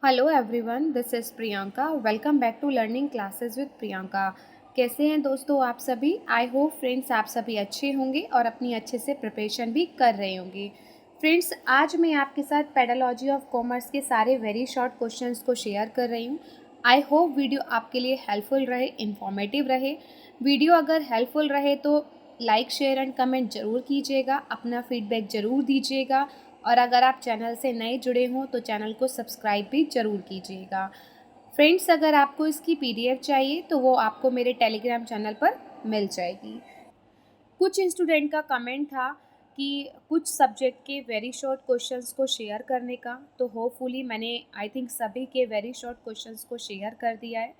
Hello everyone, this is Priyanka. Welcome back to learning classes with Priyanka. कैसे हैं दोस्तों आप सभी? आई होप फ्रेंड्स आप सभी अच्छे होंगे और अपनी अच्छे से प्रिपरेशन भी कर रहे होंगे। फ्रेंड्स, आज मैं आपके साथ पेडालॉजी ऑफ कॉमर्स के सारे वेरी शॉर्ट क्वेश्चंस को शेयर कर रही हूँ। आई होप वीडियो आपके लिए हेल्पफुल रहे, इन्फॉर्मेटिव रहे। वीडियो अगर हेल्पफुल रहे तो लाइक शेयर एंड कमेंट ज़रूर कीजिएगा, अपना फीडबैक ज़रूर दीजिएगा और अगर आप चैनल से नए जुड़े हों तो चैनल को सब्सक्राइब भी ज़रूर कीजिएगा। फ्रेंड्स, अगर आपको इसकी पीडीएफ चाहिए तो वो आपको मेरे टेलीग्राम चैनल पर मिल जाएगी। कुछ स्टूडेंट का कमेंट था कि कुछ सब्जेक्ट के वेरी शॉर्ट क्वेश्चंस को शेयर करने का, तो होपफुली मैंने आई थिंक सभी के वेरी शॉर्ट क्वेश्चंस को शेयर कर दिया है।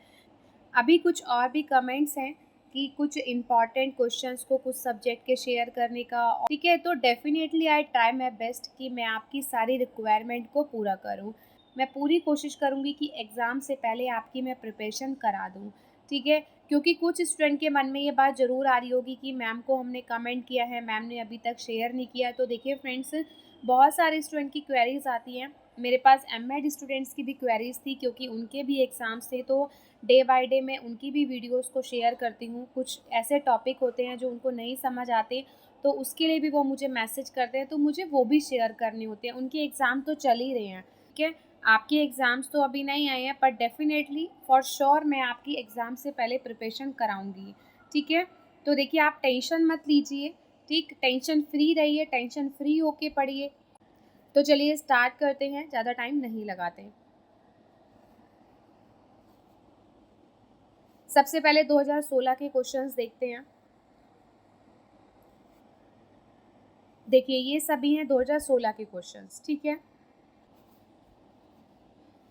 अभी कुछ और भी कमेंट्स हैं कि कुछ इम्पॉर्टेंट क्वेश्चंस को कुछ सब्जेक्ट के शेयर करने का। ठीक है, तो definitely I try my best कि मैं आपकी सारी रिक्वायरमेंट को पूरा करूं। मैं पूरी कोशिश करूंगी कि एग्ज़ाम से पहले आपकी मैं प्रिपरेशन करा दूं। ठीक है, क्योंकि कुछ स्टूडेंट के मन में ये बात ज़रूर आ रही होगी कि मैम को हमने कमेंट किया है, मैम ने अभी तक शेयर नहीं किया। तो देखिए फ्रेंड्स, बहुत सारे स्टूडेंट की क्वेरीज आती हैं। मेरे पास एमएड स्टूडेंट्स की भी क्वेरीज थी क्योंकि उनके भी एग्ज़ाम्स थे, तो डे बाय डे मैं उनकी भी वीडियोस को शेयर करती हूँ। कुछ ऐसे टॉपिक होते हैं जो उनको नहीं समझ आते, तो उसके लिए भी वो मुझे मैसेज करते हैं, तो मुझे वो भी शेयर करने होते हैं। उनके एग्ज़ाम तो चल ही रहे हैं। ठीक है, आपके एग्ज़ाम्स तो अभी नहीं आए हैं, पर डेफिनेटली फॉर श्योर मैं आपकी एग्ज़ाम से पहले प्रिपरेशन कराऊंगी। ठीक है, तो देखिए आप टेंशन मत लीजिए। ठीक, टेंशन फ्री रहिए, टेंशन फ्री होके पढ़िए। तो चलिए स्टार्ट करते हैं, ज़्यादा टाइम नहीं लगाते। सबसे पहले 2016 के क्वेश्चंस देखते हैं। देखिए ये सभी हैं 2016 के क्वेश्चंस। ठीक है,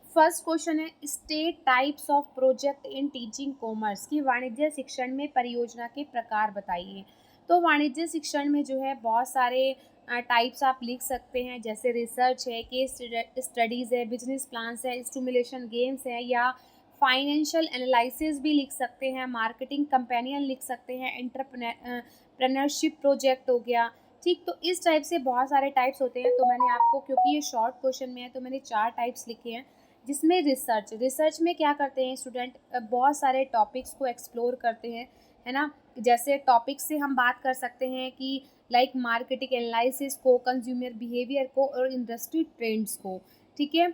फर्स्ट क्वेश्चन है state types of project in teaching commerce की वाणिज्य शिक्षण में परियोजना के प्रकार बताइए। तो वाणिज्य शिक्षण में जो है बहुत सारे टाइप्स आप लिख सकते हैं, जैसे रिसर्च है, केस स्टडीज़ है, बिजनेस प्लान्स है, स्टिमुलेशन गेम्स है, या फाइनेंशियल एनालिसिस भी लिख सकते हैं, मार्केटिंग कंपेनियन लिख सकते हैं, एंटरप्रेन्योरशिप प्रोजेक्ट हो गया। ठीक, तो इस टाइप से बहुत सारे टाइप्स होते हैं। तो मैंने आपको, क्योंकि ये शॉर्ट क्वेश्चन में है, तो मैंने 4 टाइप्स लिखे हैं। जिसमें रिसर्च में क्या करते हैं स्टूडेंट, बहुत सारे टॉपिक्स को एक्सप्लोर करते हैं, है ना। जैसे टॉपिक से हम बात कर सकते हैं कि लाइक मार्केटिंग एनालिसिस को, कंज्यूमर बिहेवियर को और इंडस्ट्री ट्रेंड्स को। ठीक है,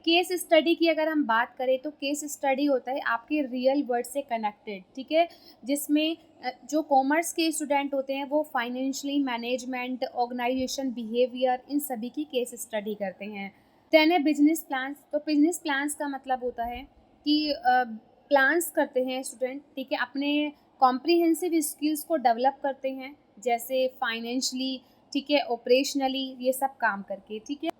केस स्टडी की अगर हम बात करें तो केस स्टडी होता है आपके रियल वर्ल्ड से कनेक्टेड। ठीक है, जिसमें जो कॉमर्स के स्टूडेंट होते हैं वो फाइनेंशियली, मैनेजमेंट, ऑर्गेनाइजेशन, बिहेवियर, इन सभी की केस स्टडी करते हैं। देन है बिजनेस प्लान्स। तो बिजनेस प्लान्स का मतलब होता है कि प्लान्स करते हैं स्टूडेंट, ठीक है, अपने कॉम्प्रिहेंसिव स्किल्स को डेवलप करते हैं, जैसे फाइनेंशियली, ठीक है, ऑपरेशनली, ये सब काम करके। ठीक है,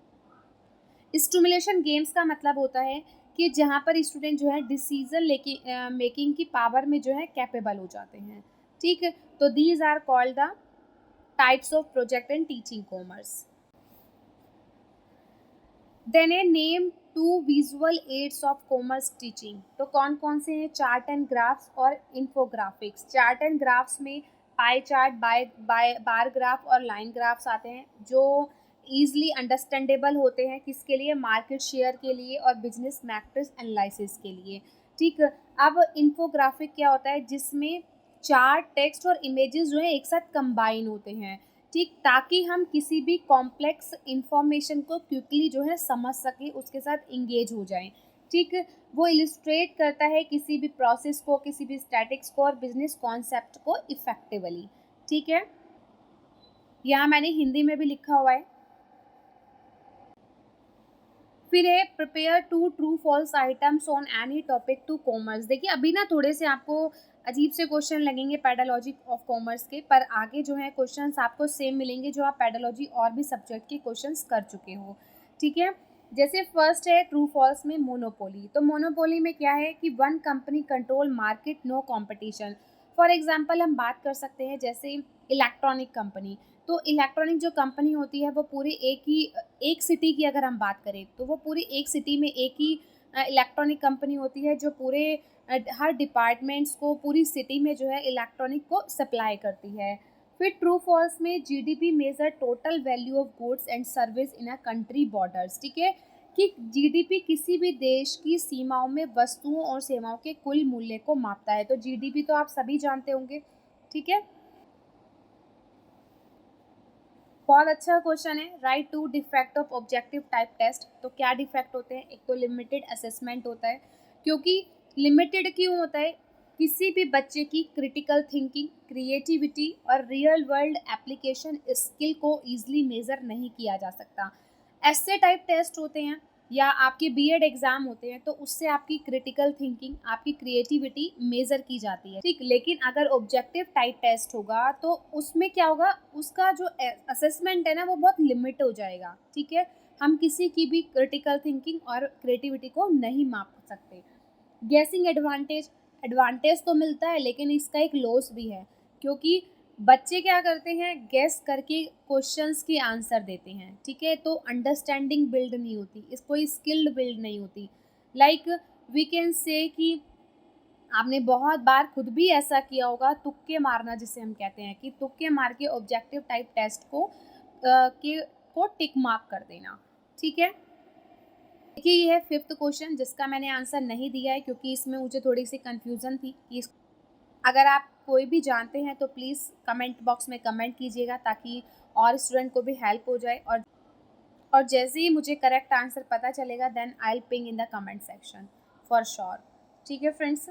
स्टिमुलेशन गेम्स का मतलब होता है कि जहाँ पर स्टूडेंट जो है डिसीजन लेके मेकिंग की पावर में जो है कैपेबल हो जाते हैं। ठीक है, तो these are called the types of project and teaching commerce. Then a name to visual aids of commerce teaching. तो कौन कौन से हैं? चार्ट एंड ग्राफ्स और इन्फोग्राफिक्स। चार्ट एंड ग्राफ्स में पाई चार्ट, बार ग्राफ और लाइन ग्राफ्स आते हैं, जो ईजिली अंडरस्टैंडेबल होते हैं, किसके लिए? मार्केट शेयर के लिए और बिजनेस मैट्रिक्स एनालिसिस के लिए। ठीक, अब इन्फोग्राफिक क्या होता है? जिसमें चार्ट, टेक्स्ट और इमेजेस जो है एक साथ कंबाइन होते हैं। ठीक, ताकि हम किसी भी कॉम्प्लेक्स इंफॉर्मेशन को क्विकली जो है समझ सकें, उसके साथ इंगेज हो जाएं। ठीक, वो इलिस्ट्रेट करता है किसी भी प्रोसेस को, किसी भी स्टैटिक्स को और बिजनेस कॉन्सेप्ट को इफेक्टिवली। ठीक है, यहाँ मैंने हिंदी में भी लिखा हुआ है। फिर है prepare to true false items on any topic to commerce. देखिए अभी ना थोड़े से आपको अजीब से क्वेश्चन लगेंगे पेडालॉजी ऑफ कॉमर्स के, पर आगे जो है क्वेश्चंस आपको सेम मिलेंगे जो आप पेडालॉजी और भी सब्जेक्ट के क्वेश्चंस कर चुके हो। ठीक है, जैसे फर्स्ट है ट्रू फॉल्स में मोनोपोली। तो मोनोपोली में क्या है कि one company control market, no competition. For example हम बात कर सकते हैं जैसे इलेक्ट्रॉनिक कंपनी। तो इलेक्ट्रॉनिक जो कंपनी होती है वो पूरी एक सिटी की अगर हम बात करें तो वो पूरी एक सिटी में एक ही इलेक्ट्रॉनिक कंपनी होती है जो पूरे हर डिपार्टमेंट्स को पूरी सिटी में जो है इलेक्ट्रॉनिक को सप्लाई करती है। फिर ट्रू फॉल्स में GDP measure total value of goods and service in a country borders. ठीक है, कि जीडीपी किसी भी देश की सीमाओं में वस्तुओं और सेवाओं के कुल मूल्य को मापता है। तो जीडीपी तो आप सभी जानते होंगे, ठीक है। बहुत अच्छा क्वेश्चन है। Write two defect of objective type test. तो क्या डिफेक्ट होते हैं? एक तो लिमिटेड असेसमेंट होता है, क्योंकि लिमिटेड क्यों होता है? किसी भी बच्चे की क्रिटिकल थिंकिंग, क्रिएटिविटी और रियल वर्ल्ड एप्लीकेशन स्किल को ईजिली मेजर नहीं किया जा सकता। ऐसे टाइप टेस्ट होते हैं या आपके बीएड एग्जाम होते हैं, तो उससे आपकी क्रिटिकल थिंकिंग, आपकी क्रिएटिविटी मेजर की जाती है, ठीक। लेकिन अगर ऑब्जेक्टिव टाइप टेस्ट होगा तो उसमें क्या होगा, उसका जो असेसमेंट है ना वो बहुत लिमिट हो जाएगा, ठीक है। हम किसी की भी क्रिटिकल थिंकिंग और क्रिएटिविटी को नहीं माप सकते। गेसिंग एडवांटेज, एडवांटेज तो मिलता है लेकिन इसका एक लॉस भी है, क्योंकि बच्चे क्या करते हैं, गेस करके क्वेश्चंस के आंसर देते हैं, ठीक है। तो अंडरस्टैंडिंग बिल्ड नहीं होती, इस कोई स्किल्ड बिल्ड नहीं होती। लाइक वी कैन से कि आपने बहुत बार खुद भी ऐसा किया होगा, तुक्के मारना जिसे हम कहते हैं, कि तुक्के मार के ऑब्जेक्टिव टाइप टेस्ट को टिक मार्क कर देना, ठीक है। देखिए ये है फिफ्थ क्वेश्चन, जिसका मैंने आंसर नहीं दिया है क्योंकि इसमें मुझे थोड़ी सी कंफ्यूजन थी कि अगर आप कोई भी जानते हैं तो प्लीज़ कमेंट बॉक्स में कमेंट कीजिएगा, ताकि और स्टूडेंट को भी हेल्प हो जाए। और जैसे ही मुझे करेक्ट आंसर पता चलेगा then I will ping in the comment section for sure, ठीक है friends.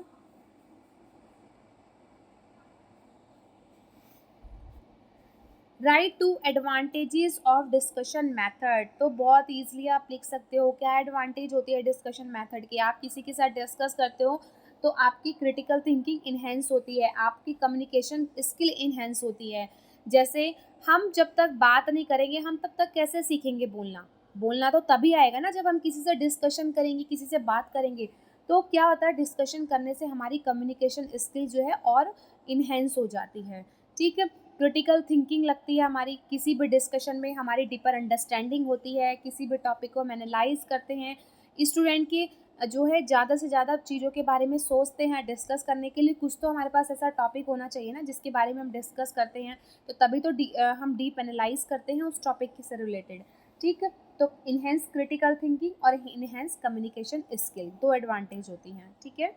Write two advantages of discussion method. तो बहुत ईजिली आप लिख सकते हो क्या एडवांटेज होती है डिस्कशन मेथड की। आप किसी के साथ डिस्कस करते हो तो आपकी क्रिटिकल थिंकिंग इन्हेंस होती है, आपकी कम्युनिकेशन स्किल इन्हेंस होती है। जैसे हम जब तक बात नहीं करेंगे हम तब तक कैसे सीखेंगे बोलना? बोलना तो तभी आएगा ना जब हम किसी से डिस्कशन करेंगे, किसी से बात करेंगे। तो क्या होता है, डिस्कशन करने से हमारी कम्युनिकेशन स्किल जो है और इन्हेंस हो जाती है, ठीक है। क्रिटिकल थिंकिंग लगती है हमारी, किसी भी डिस्कशन में हमारी डीपर अंडरस्टैंडिंग होती है, किसी भी टॉपिक को हम एनालाइज करते हैं। स्टूडेंट के जो है ज़्यादा से ज़्यादा चीज़ों के बारे में सोचते हैं डिस्कस करने के लिए। कुछ तो हमारे पास ऐसा टॉपिक होना चाहिए ना जिसके बारे में हम डिस्कस करते हैं, तो तभी तो हम डीप एनालाइज करते हैं उस टॉपिक से रिलेटेड, ठीक है। तो इनहेंस क्रिटिकल थिंकिंग और इनहेंस कम्युनिकेशन स्किल, दो एडवांटेज होती हैं, ठीक है।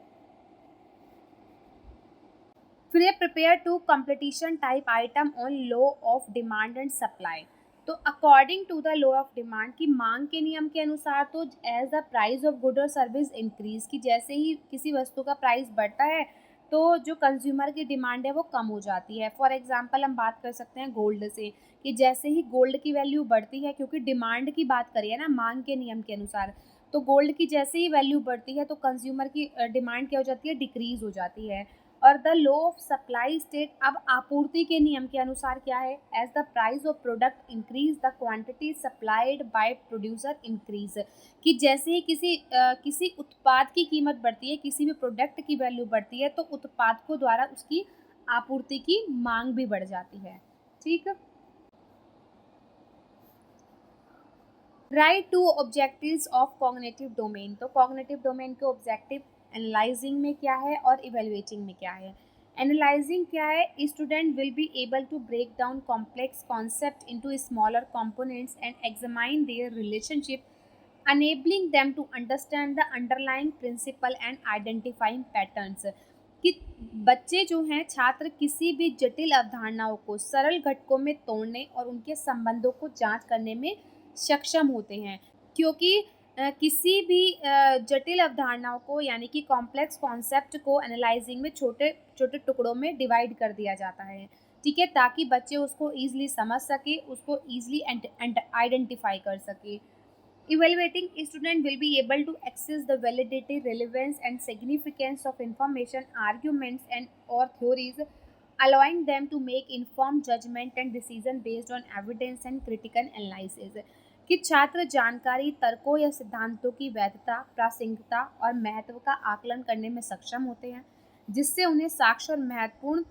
फिर ये prepare to competition type item on law of demand and supply. तो according to the law of demand की मांग के नियम के अनुसार, तो as the price of good और सर्विस इंक्रीज, की जैसे ही किसी वस्तु का प्राइस बढ़ता है तो जो कंज्यूमर की डिमांड है वो कम हो जाती है। फॉर एग्जांपल हम बात कर सकते हैं गोल्ड से, कि जैसे ही गोल्ड की वैल्यू बढ़ती है, क्योंकि डिमांड की बात करिए ना मांग के नियम के अनुसार, तो गोल्ड की जैसे ही वैल्यू बढ़ती है तो कंज्यूमर की डिमांड क्या हो जाती है, डिक्रीज हो जाती है। और the law of supply state, अब आपूर्ति के नियम के अनुसार क्या है, as the price of product increase the quantity supplied by producer increase, कि जैसे ही किसी उत्पाद की कीमत बढ़ती है, किसी भी प्रोडक्ट की वैल्यू बढ़ती है, तो उत्पाद को द्वारा उसकी आपूर्ति की मांग भी बढ़ जाती है, ठीक है। Write to objectives of cognitive domain. तो कॉग्निटिव डोमेन के ऑब्जेक्टिव एनालाइजिंग में क्या है और इवेल्युएटिंग में क्या है। एनालाइजिंग क्या है, student will be able to break down complex concept into smaller components and examine their relationship, enabling them to understand the underlying principle and identifying patterns। कि बच्चे जो हैं, छात्र किसी भी जटिल अवधारणाओं को सरल घटकों में तोड़ने और उनके संबंधों को जांच करने में सक्षम होते हैं, क्योंकि किसी भी जटिल अवधारणाओं को यानी कि कॉम्प्लेक्स कॉन्सेप्ट को एनालाइजिंग में छोटे छोटे टुकड़ों में डिवाइड कर दिया जाता है, ठीक है, ताकि बच्चे उसको ईजिली समझ सके, उसको ईजिली आइडेंटिफाई कर सके। Evaluating, student will be able to access the validity, relevance, and significance of information, arguments, and or theories, allowing them to make informed judgment and decision based on evidence and critical analysis। कि छात्र जानकारी, तर्कों या सिद्धांतों की वैधता, प्रासंगिकता और महत्व का आकलन करने में सक्षम होते हैं, जिससे उन्हें साक्ष्य और महत्वपूर्ण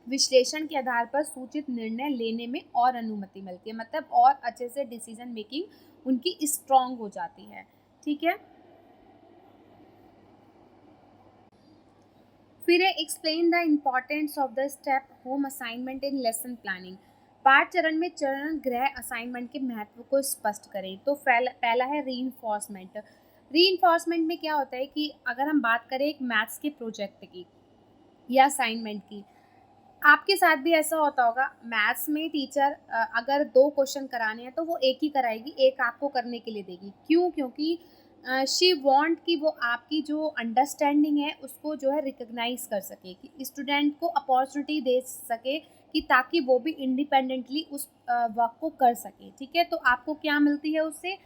विश्लेषण के आधार पर सूचित निर्णय लेने में और अनुमति मिलती है, मतलब और अच्छे से डिसीजन मेकिंग उनकी स्ट्रांग हो जाती है, ठीक है। फिर है explain the importance of the step home assignment in lesson planning. पाठ चरण में चरण गृह असाइनमेंट के महत्व को स्पष्ट करें। तो पहला है रीइंफोर्समेंट। रीइंफोर्समेंट में क्या होता है कि अगर हम बात करें एक मैथ्स के प्रोजेक्ट की या असाइनमेंट की, आपके साथ भी ऐसा होता होगा, मैथ्स में टीचर अगर 2 क्वेश्चन कराने हैं तो वो एक ही कराएगी, एक आपको करने के लिए देगी। क्यों? क्योंकि शी वांट कि वो आपकी जो अंडरस्टैंडिंग है उसको जो है रिकॉग्नाइज़ कर सके, कि स्टूडेंट को अपॉर्चुनिटी दे सके कि ताकि वो भी इंडिपेंडेंटली उस वर्क को कर सके, ठीक है? तो आपको क्या मिलती है उससे?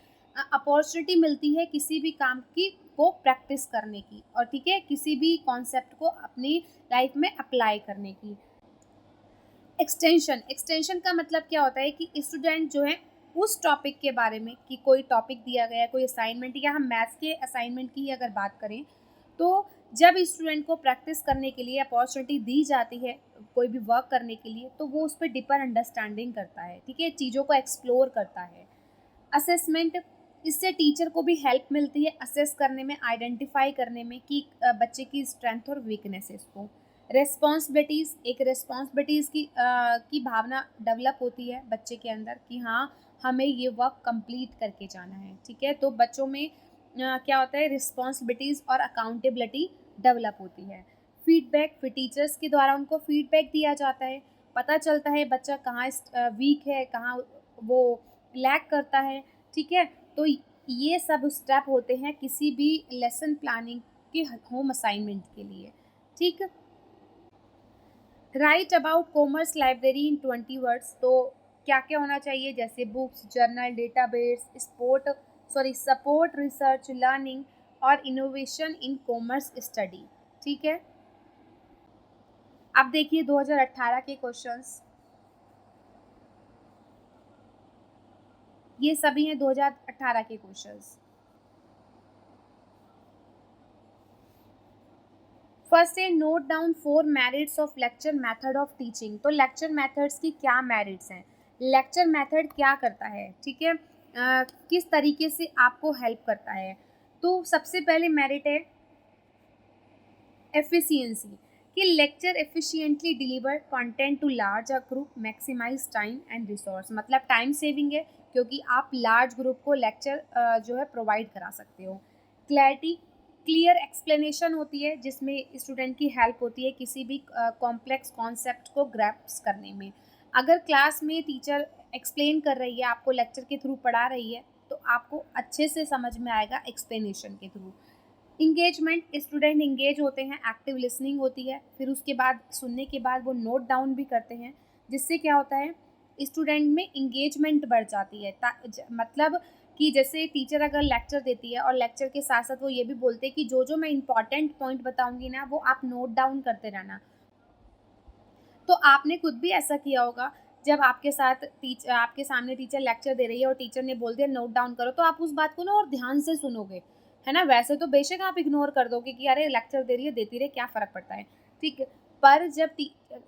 अपॉर्चुनिटी मिलती है किसी भी काम की को प्रैक्टिस करने की, और ठीक है, किसी भी कॉन्सेप्ट को अपनी लाइफ में अप्लाई करने की। एक्सटेंशन का मतलब क्या होता है कि स्टूडेंट जो है उस टॉपिक के बारे में, कि कोई टॉपिक दिया गया है, कोई असाइनमेंट, या हम मैथ्स के असाइनमेंट की ही अगर बात करें, तो जब स्टूडेंट को प्रैक्टिस करने के लिए अपॉर्चुनिटी दी जाती है कोई भी वर्क करने के लिए, तो वो उस पर डीपर अंडरस्टैंडिंग करता है, ठीक है, चीज़ों को एक्सप्लोर करता है। असेसमेंट, इससे टीचर को भी हेल्प मिलती है असेस करने में, आइडेंटिफाई करने में कि बच्चे की स्ट्रेंथ और वीकनेसेस को। रिस्पॉन्सिबिलिटीज़, एक रिस्पॉन्सिबिलिटीज़ की भावना डेवलप होती है बच्चे के अंदर कि हाँ, हमें ये वर्क कंप्लीट करके जाना है, ठीक है। तो बच्चों में क्या होता है, रिस्पॉन्सिबिलिटीज़ और अकाउंटेबिलिटी डेवलप होती है। फीडबैक, फिर टीचर्स के द्वारा उनको फीडबैक दिया जाता है, पता चलता है बच्चा कहाँ वीक है, कहाँ वो लैक करता है, ठीक है। तो ये सब स्टेप होते हैं किसी भी लेसन प्लानिंग के होम असाइनमेंट के लिए, ठीक। Right about commerce library in 20 words. तो क्या क्या होना चाहिए? जैसे books, journal, database, support research, learning और इनोवेशन इन कॉमर्स स्टडी, ठीक है। अब देखिए 2018 के क्वेश्चंस, ये सभी हैं 2018 के क्वेश्चंस। फर्स्ट है note down 4 merits of lecture method of teaching. तो लेक्चर मेथड्स की क्या मेरिट्स हैं, लेक्चर मेथड क्या करता है, ठीक है, किस तरीके से आपको हेल्प करता है। तो सबसे पहले मेरिट है एफिशिएंसी, कि lecture efficiently deliver content to large group, maximise time and resource. मतलब टाइम सेविंग है, क्योंकि आप लार्ज ग्रुप को लेक्चर जो है प्रोवाइड करा सकते हो। क्लैरिटी, क्लियर एक्सप्लेनेशन होती है जिसमें स्टूडेंट की हेल्प होती है किसी भी कॉम्प्लेक्स कॉन्सेप्ट को ग्रैस्प करने में। अगर क्लास में टीचर एक्सप्लेन कर रही है, आपको लेक्चर के थ्रू पढ़ा रही है, तो आपको अच्छे से समझ में आएगा एक्सप्लेनेशन के थ्रू। इंगेजमेंट, स्टूडेंट इंगेज होते हैं, एक्टिव लिसनिंग होती है, फिर उसके बाद सुनने के बाद वो नोट डाउन भी करते हैं, जिससे क्या होता है, स्टूडेंट में इंगेजमेंट बढ़ जाती है। मतलब कि जैसे टीचर अगर लेक्चर देती है और लेक्चर के साथ साथ वो ये भी बोलते हैं कि जो जो मैं इंपॉर्टेंट पॉइंट बताऊंगी ना, वो आप नोट डाउन करते रहना। तो आपने खुद भी ऐसा किया होगा, जब आपके सामने टीचर लेक्चर दे रही है और टीचर ने बोल दिया नोट डाउन करो, तो आप उस बात को ना और ध्यान से सुनोगे, है ना। वैसे तो बेशक आप इग्नोर कर दोगे कि अरे लेक्चर दे रही है, देती रहे, क्या फ़र्क पड़ता है, ठीक है। पर जब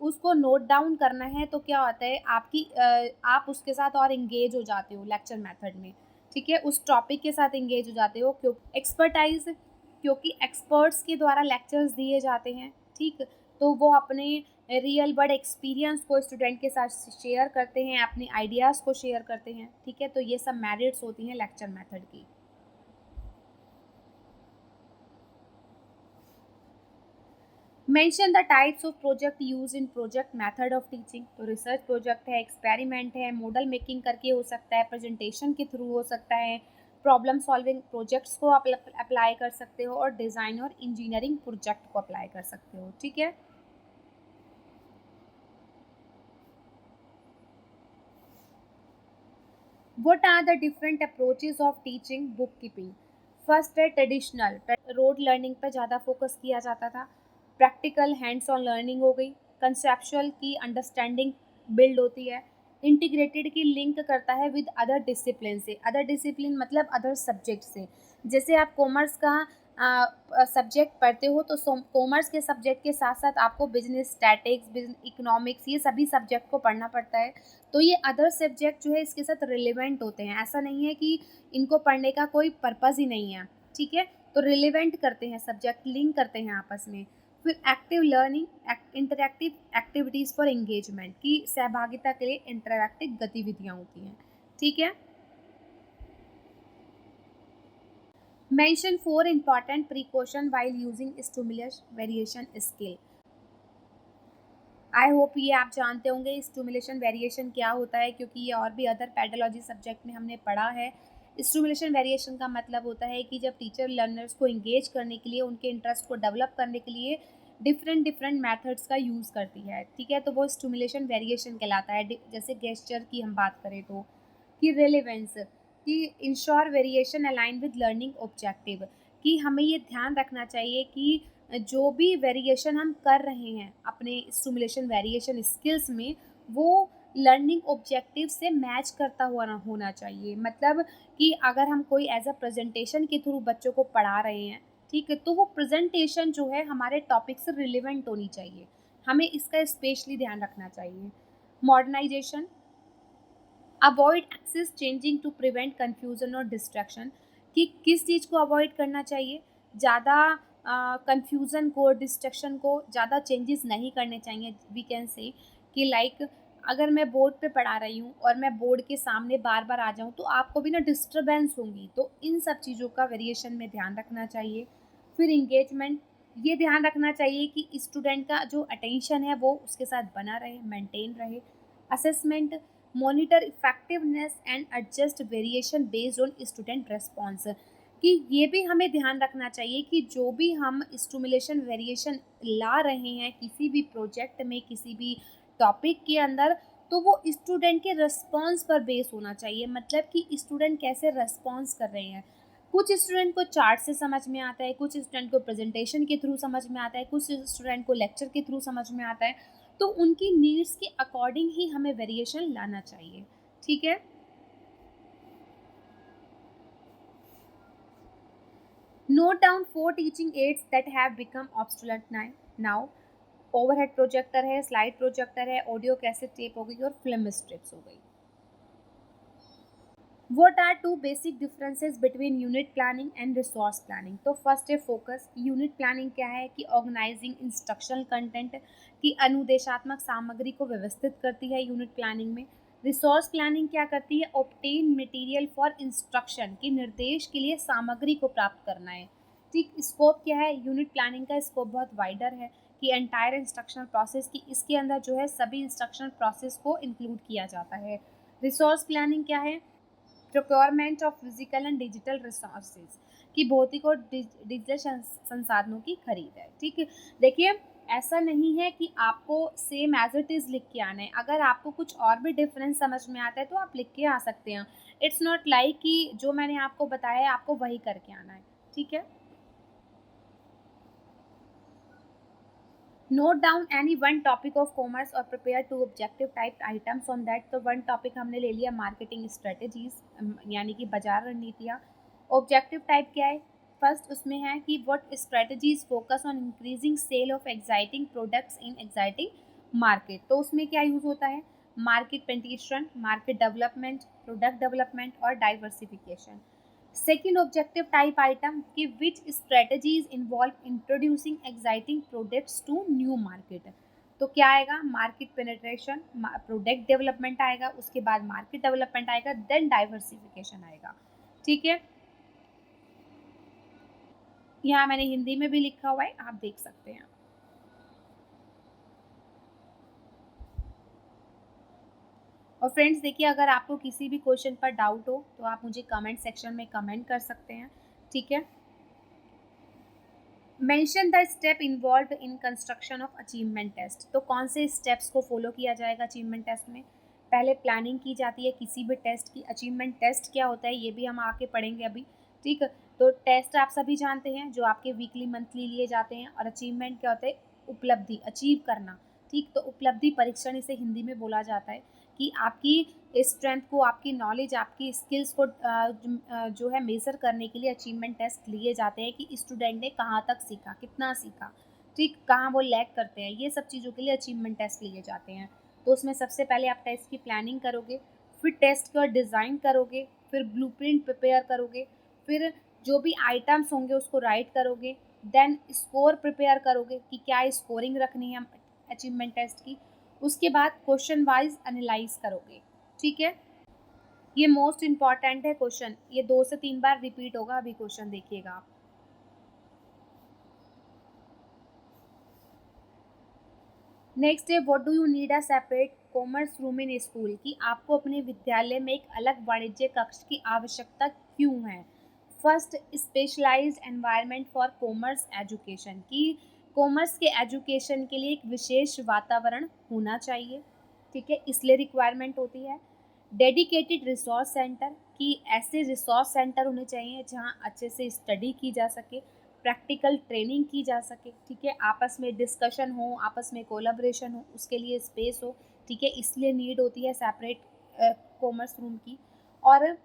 उसको नोट डाउन करना है, तो क्या होता है, आप उसके साथ और इंगेज हो जाते हो लेक्चर मेथड में, ठीक है, उस टॉपिक के साथ इंगेज हो जाते हो। क्योंकि एक्सपर्ट्स के द्वारा लेक्चर्स दिए जाते हैं, ठीक। तो वो अपने रियल वर्ल्ड एक्सपीरियंस को स्टूडेंट के साथ शेयर करते हैं, अपने आइडियाज़ को शेयर करते हैं, ठीक है। तो ये सब मेरिट्स होती हैं लेक्चर मेथड की। Mention the types of project use in project method of teaching. तो रिसर्च प्रोजेक्ट है, एक्सपेरिमेंट है, मॉडल मेकिंग करके हो सकता है, प्रेजेंटेशन के थ्रू हो सकता है, प्रॉब्लम सॉल्विंग प्रोजेक्ट्स को आप अप्लाई कर सकते हो, और डिज़ाइन और इंजीनियरिंग प्रोजेक्ट को अप्लाई कर सकते हो, ठीक है। What are the different approaches of teaching bookkeeping? First है ट्रेडिशनल, रोड लर्निंग पर ज़्यादा फोकस किया जाता था। प्रैक्टिकल हैंड्स ऑन लर्निंग हो गई। कंसेप्चुअल की अंडरस्टैंडिंग बिल्ड होती है। इंटीग्रेटेड की लिंक करता है विद अदर डिसिप्लिन से, अदर डिसिप्लिन मतलब अदर सब्जेक्ट से। जैसे आप कॉमर्स का सब्जेक्ट पढ़ते हो, तो कॉमर्स के सब्जेक्ट के साथ साथ आपको बिजनेस, स्टैटिक्स, इकोनॉमिक्स, ये सभी सब्जेक्ट को पढ़ना पड़ता है। तो ये अदर सब्जेक्ट जो है इसके साथ रिलेवेंट होते हैं, ऐसा नहीं है कि इनको पढ़ने का कोई पर्पज़ ही नहीं है, ठीक है। तो रिलेवेंट करते हैं, सब्जेक्ट लिंक करते हैं आपस में। फिर active learning, interactive activities for engagement, की सहभागिता के लिए इंटरैक्टिव गतिविधियाँ होती हैं, ठीक है। Mention 4 important precaution while using stimulus variation scale. I hope ये आप जानते होंगे स्टिमुलेशन वेरिएशन क्या होता है, क्योंकि ये और भी अदर पेडोलॉजी सब्जेक्ट में हमने पढ़ा है। स्टिमुलेशन वेरिएशन का मतलब होता है कि जब टीचर लर्नर्स को इंगेज करने के लिए, उनके इंटरेस्ट को डेवलप करने के लिए डिफरेंट डिफरेंट मेथड्स का यूज़ करती है, ठीक है, तो वो स्टिमुलेशन वेरिएशन कहलाता है। जैसे गेस्चर की हम बात करें तो, कि रेलेवेंस, कि ensure variation align with learning objective, कि हमें ये ध्यान रखना चाहिए कि जो भी वेरिएशन हम कर रहे हैं अपने स्टिमुलेशन वेरिएशन स्किल्स में, वो लर्निंग ऑब्जेक्टिव से मैच करता हुआ ना होना चाहिए। मतलब कि अगर हम कोई एज अ प्रेजेंटेशन के थ्रू बच्चों को पढ़ा रहे हैं, ठीक है, तो वो प्रेजेंटेशन जो है हमारे टॉपिक से रिलेवेंट होनी चाहिए, हमें इसका स्पेशली ध्यान रखना चाहिए। Modernisation, avoid excess changing to prevent confusion और डिस्ट्रैक्शन, कि किस चीज़ को अवॉइड करना चाहिए, ज़्यादा कन्फ्यूज़न को, डिस्ट्रैक्शन को, ज़्यादा चेंजेस नहीं करने चाहिए। वी कैन से कि लाइक अगर मैं बोर्ड पे पढ़ा रही हूँ और मैं बोर्ड के सामने बार बार आ जाऊँ तो आपको भी ना डिस्टर्बेंस होंगी, तो इन सब चीज़ों का वेरिएशन में ध्यान रखना चाहिए। फिर इंगेजमेंट, ये ध्यान रखना चाहिए कि स्टूडेंट का जो अटेंशन है वो उसके साथ बना रहे, मेंटेन रहे। Assessment, monitor effectiveness and adjust variation based on student response, कि ये भी हमें ध्यान रखना चाहिए कि जो भी हम स्टिमुलेशन वेरिएशन ला रहे हैं किसी भी प्रोजेक्ट में, किसी भी टॉपिक के अंदर, तो वो स्टूडेंट के रिस्पॉन्स पर बेस होना चाहिए। मतलब कि स्टूडेंट कैसे रिस्पॉन्स कर रहे हैं। कुछ स्टूडेंट को चार्ट से समझ में आता है, कुछ स्टूडेंट को प्रेजेंटेशन के थ्रू समझ में आता है, कुछ स्टूडेंट को लेक्चर के थ्रू समझ में आता है, तो उनकी नीड्स के अकॉर्डिंग ही हमें वेरिएशन लाना चाहिए, ठीक है। Note down 4 teaching ads that have become obsolete now. Overhead projector है, स्लाइड प्रोजेक्टर है, ऑडियो कैसेट टेप हो गई और फिल्म स्ट्रिप्स हो गई। What are two basic differences between unit planning and resource planning? तो फर्स्ट है फोकस। यूनिट प्लानिंग क्या है कि ऑर्गेनाइजिंग इंस्ट्रक्शनल कंटेंट की अनुदेशात्मक सामग्री को व्यवस्थित करती है यूनिट प्लानिंग में। रिसोर्स प्लानिंग क्या करती है, ऑब्टेन मटेरियल फॉर इंस्ट्रक्शन, की निर्देश के लिए सामग्री को प्राप्त करना है, ठीक। स्कोप क्या है, यूनिट प्लानिंग का स्कोप बहुत वाइडर है कि एंटायर इंस्ट्रक्शनल प्रोसेस की, इसके अंदर जो है सभी इंस्ट्रक्शनल प्रोसेस को इंक्लूड किया जाता है। रिसोर्स प्लानिंग क्या है, procurement of physical and digital resources, की भौतिक और डिजिटल संसाधनों की खरीद है, ठीक है। देखिए, ऐसा नहीं है कि आपको सेम एज इट इज़ लिख के आना है। अगर आपको कुछ और भी डिफरेंस समझ में आता है तो आप लिख के आ सकते हैं। इट्स नॉट लाइक कि जो मैंने आपको बताया है आपको वही करके आना है, ठीक है। Note down any one topic of commerce और prepare to objective type items on that. तो वन टॉपिक हमने ले लिया मार्केटिंग स्ट्रेटेजीज, यानी कि बाजार रणनीतियाँ। ऑब्जेक्टिव टाइप क्या है, फर्स्ट उसमें है कि what strategies focus on increasing sale of exciting products in exciting market. तो उसमें क्या यूज़ होता है, market penetration, market development, product development और diversification. Second objective type item कि which strategies involve introducing exciting products to new market. तो क्या आएगा, मार्केट पेनिट्रेशन, प्रोडक्ट डेवलपमेंट आएगा, उसके बाद मार्केट डेवलपमेंट आएगा, देन डाइवर्सिफिकेशन आएगा, ठीक है। यहाँ मैंने हिंदी में भी लिखा हुआ है, आप देख सकते हैं। और फ्रेंड्स देखिए, अगर आपको किसी भी क्वेश्चन पर डाउट हो तो आप मुझे कमेंट सेक्शन में कमेंट कर सकते हैं, ठीक है। Mention the step involve in construction of achievement test. तो कौन से स्टेप्स को फॉलो किया जाएगा अचीवमेंट टेस्ट में। पहले प्लानिंग की जाती है किसी भी टेस्ट की। अचीवमेंट टेस्ट क्या होता है ये भी हम आके पढ़ेंगे अभी, ठीक है। तो टेस्ट आप सभी जानते हैं जो आपके वीकली मंथली लिए जाते हैं। और अचीवमेंट क्या होता है, उपलब्धि, अचीव करना, ठीक। तो उपलब्धि परीक्षण इसे हिंदी में बोला जाता है, कि आपकी स्ट्रेंथ को, आपकी नॉलेज, आपकी स्किल्स को जो है मेज़र करने के लिए अचीवमेंट टेस्ट लिए जाते हैं कि स्टूडेंट ने कहाँ तक सीखा, कितना सीखा, ठीक, कहाँ वो लैग करते हैं, ये सब चीज़ों के लिए अचीवमेंट टेस्ट लिए जाते हैं। तो उसमें सबसे पहले आप टेस्ट की प्लानिंग करोगे, फिर टेस्ट का डिज़ाइन करोगे, फिर ब्लूप्रिंट प्रिपेयर करोगे, फिर जो भी आइटम्स होंगे उसको राइट करोगे, देन स्कोर प्रिपेयर करोगे कि क्या स्कोरिंग रखनी है अचीवमेंट टेस्ट की। उसके बाद क्वेश्चन वाइज एनालाइज करोगे। ठीक है, ये मोस्ट इंपॉर्टेंट है क्वेश्चन, ये 2 से 3 बार रिपीट होगा, अभी क्वेश्चन देखिएगा आप। नेक्स्ट है, what do you need a separate commerce room in school, कि आपको अपने विद्यालय में एक अलग वाणिज्य कक्ष की आवश्यकता क्यों है। First, specialised environment for commerce education, कि कॉमर्स के एजुकेशन के लिए एक विशेष वातावरण होना चाहिए। ठीक है, इसलिए रिक्वायरमेंट होती है। डेडिकेटेड रिसोर्स सेंटर, कि ऐसे रिसोर्स सेंटर होने चाहिए जहाँ अच्छे से स्टडी की जा सके, प्रैक्टिकल ट्रेनिंग की जा सके। ठीक है, आपस में डिस्कशन हो, आपस में कोलाब्रेशन हो, उसके लिए स्पेस हो। ठीक है, इसलिए नीड होती है सेपरेट कॉमर्स रूम की। और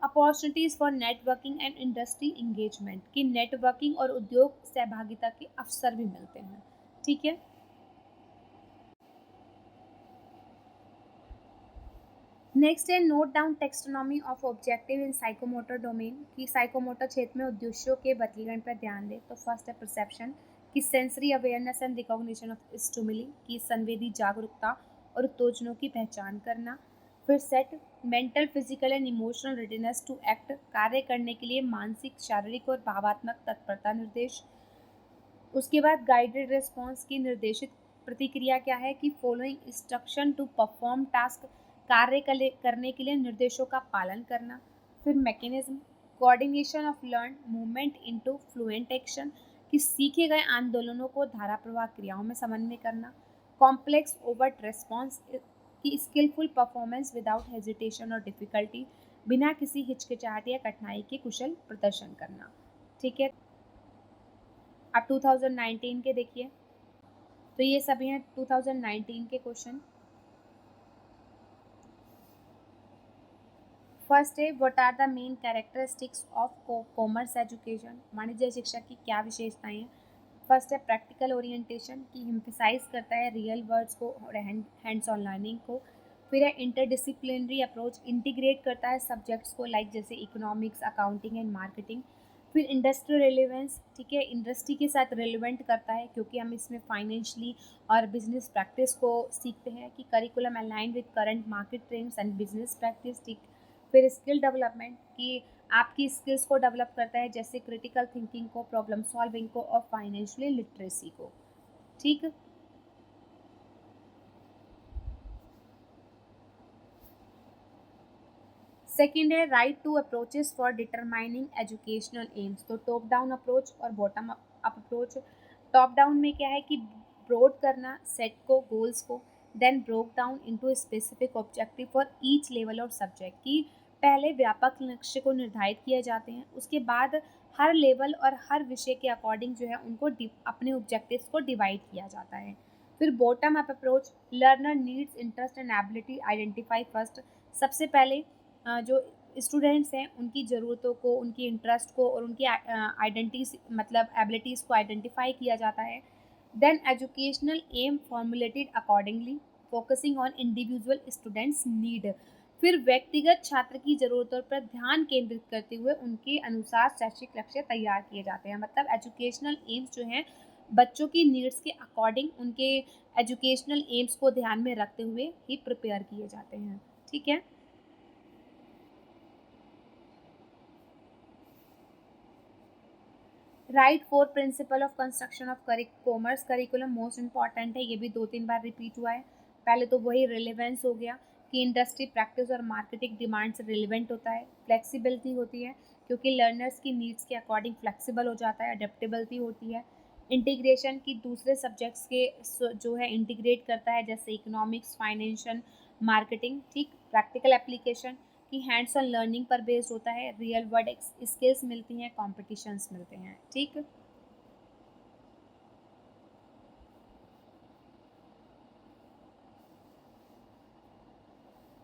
opportunities for networking and industry engagement, की नेटवर्किंग और उद्योग सहभागिता के अवसर भी मिलते हैं। ठीक है, नेक्स्ट है, note down taxonomy of objective in psychomotor domain, की साइकोमोटर क्षेत्र में उद्देश्यों के वर्गीकरण पर ध्यान दें। तो फर्स्ट है परसेप्शन, की sensory awareness and recognition of stimuli, की संवेदी जागरूकता और उत्तेजनों की पहचान करना। फिर set, mental physical and emotional readiness to act, कार्य करने के लिए मानसिक शारीरिक और भावात्मक तत्परता निर्देश। उसके बाद गाइडेड रिस्पॉन्स, की निर्देशित प्रतिक्रिया क्या है, कि following instruction to perform task, कार्य करने के लिए निर्देशों का पालन करना। फिर mechanism, coordination of learn movement into fluent action, कि सीखे गए आंदोलनों को धारा प्रवाह क्रियाओं में समन्वय करना। कॉम्प्लेक्स ओवर्ट रिस्पॉन्स, की स्किलफुल परफॉर्मेंस विदाउट हेजिटेशन और डिफिकल्टी, बिना किसी हिचकिचाहट या कठिनाई के कुशल प्रदर्शन करना। ठीक है, अब 2019 के देखिए, तो ये सभी हैं 2019 के क्वेश्चन। फर्स्ट है, what are the main characteristics of commerce education, वाणिज्य शिक्षा की क्या विशेषताएं हैं। फर्स्ट है प्रैक्टिकल ओरिएंटेशन, की एम्फेसाइज करता है रियल वर्ड्स को और हैंड्स ऑन लर्निंग को। फिर है इंटरडिसिप्लिनरी अप्रोच, इंटीग्रेट करता है सब्जेक्ट्स को, लाइक जैसे इकोनॉमिक्स, अकाउंटिंग एंड मार्केटिंग। फिर इंडस्ट्रियल रेलेवेंस, ठीक है, इंडस्ट्री के साथ रेलिवेंट करता है क्योंकि हम इसमें फाइनेंशियली और बिजनेस प्रैक्टिस को सीखते हैं। कि curriculum align with current market trends and business practice. ठीक, फिर स्किल डेवलपमेंट, कि आपकी स्किल्स को डेवलप करता है, जैसे क्रिटिकल थिंकिंग को, प्रॉब्लम सॉल्विंग को और फाइनेंशियली लिटरेसी को। ठीक, सेकेंड है write two approaches for determining educational AIIMS, तो टॉप डाउन अप्रोच और bottom up approach. Top down में क्या है, कि ब्रॉड करना सेट को, गोल्स को, then broke down into specific objective for each level और सब्जेक्ट, की पहले व्यापक लक्ष्य को निर्धारित किए जाते हैं, उसके बाद हर लेवल और हर विषय के अकॉर्डिंग जो है उनको अपने ऑब्जेक्टिव्स को डिवाइड किया जाता है। फिर bottom up approach, learner needs interest and ability identify first, सबसे पहले जो स्टूडेंट्स हैं उनकी ज़रूरतों को, उनकी इंटरेस्ट को और उनकी आइडेंटिटीज मतलब एबिलिटीज़ को आइडेंटिफाई किया जाता है। Then educational aim formulated accordingly, focusing on individual students need, फिर व्यक्तिगत छात्र की ज़रूरतों पर ध्यान केंद्रित करते हुए उनके अनुसार शैक्षिक लक्ष्य तैयार किए जाते हैं। मतलब एजुकेशनल एम्स जो हैं बच्चों की नीड्स के अकॉर्डिंग उनके एजुकेशनल एम्स को ध्यान में रखते हुए ही प्रिपेयर किए जाते हैं। ठीक है, right four principle of construction of commerce curriculum most important है, ये भी 2 3 बार रिपीट हुआ है। पहले तो वही रिलेवेंस हो गया, कि इंडस्ट्री प्रैक्टिस और मार्केटिंग डिमांड से रिलेवेंट होता है। फ्लेक्सिबिलिटी होती है क्योंकि लर्नर्स की नीड्स के अकॉर्डिंग फ्लेक्सिबल हो जाता है। अडेप्टेबिलिटी होती है। इंटीग्रेशन, की दूसरे सब्जेक्ट्स के जो है इंटीग्रेट करता है, जैसे इकोनॉमिक्स, फाइनेंशियल, मार्केटिंग। ठीक, प्रैक्टिकल एप्लीकेशन, कि हैंड्स ऑन लर्निंग पर बेस्ड होता है, रियल वर्ल्ड स्किल्स मिलती हैं, कॉम्पिटिशन्स मिलते हैं। ठीक,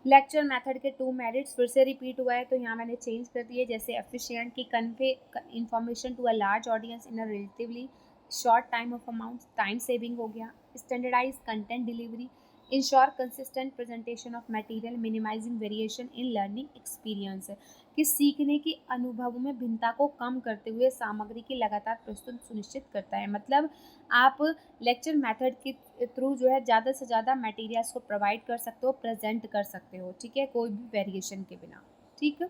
लेक्चर मेथड के 2 मेरिट्स फिर से रिपीट हुआ है, तो यहाँ मैंने चेंज कर दिए, जैसे एफिशिएंट, की convey information to a large audience in a relatively short time of amount, time saving हो गया। Standardise content delivery, ensure consistent presentation of material, minimising variation in learning experience. कि सीखने के अनुभवों में भिन्नता को कम करते हुए सामग्री की लगातार प्रस्तुत सुनिश्चित करता है। मतलब आप लेक्चर मेथड के थ्रू जो है ज़्यादा से ज़्यादा मटेरियल्स को प्रोवाइड कर सकते हो, प्रेजेंट कर सकते हो, ठीक है, कोई भी वेरिएशन के बिना, ठीक है।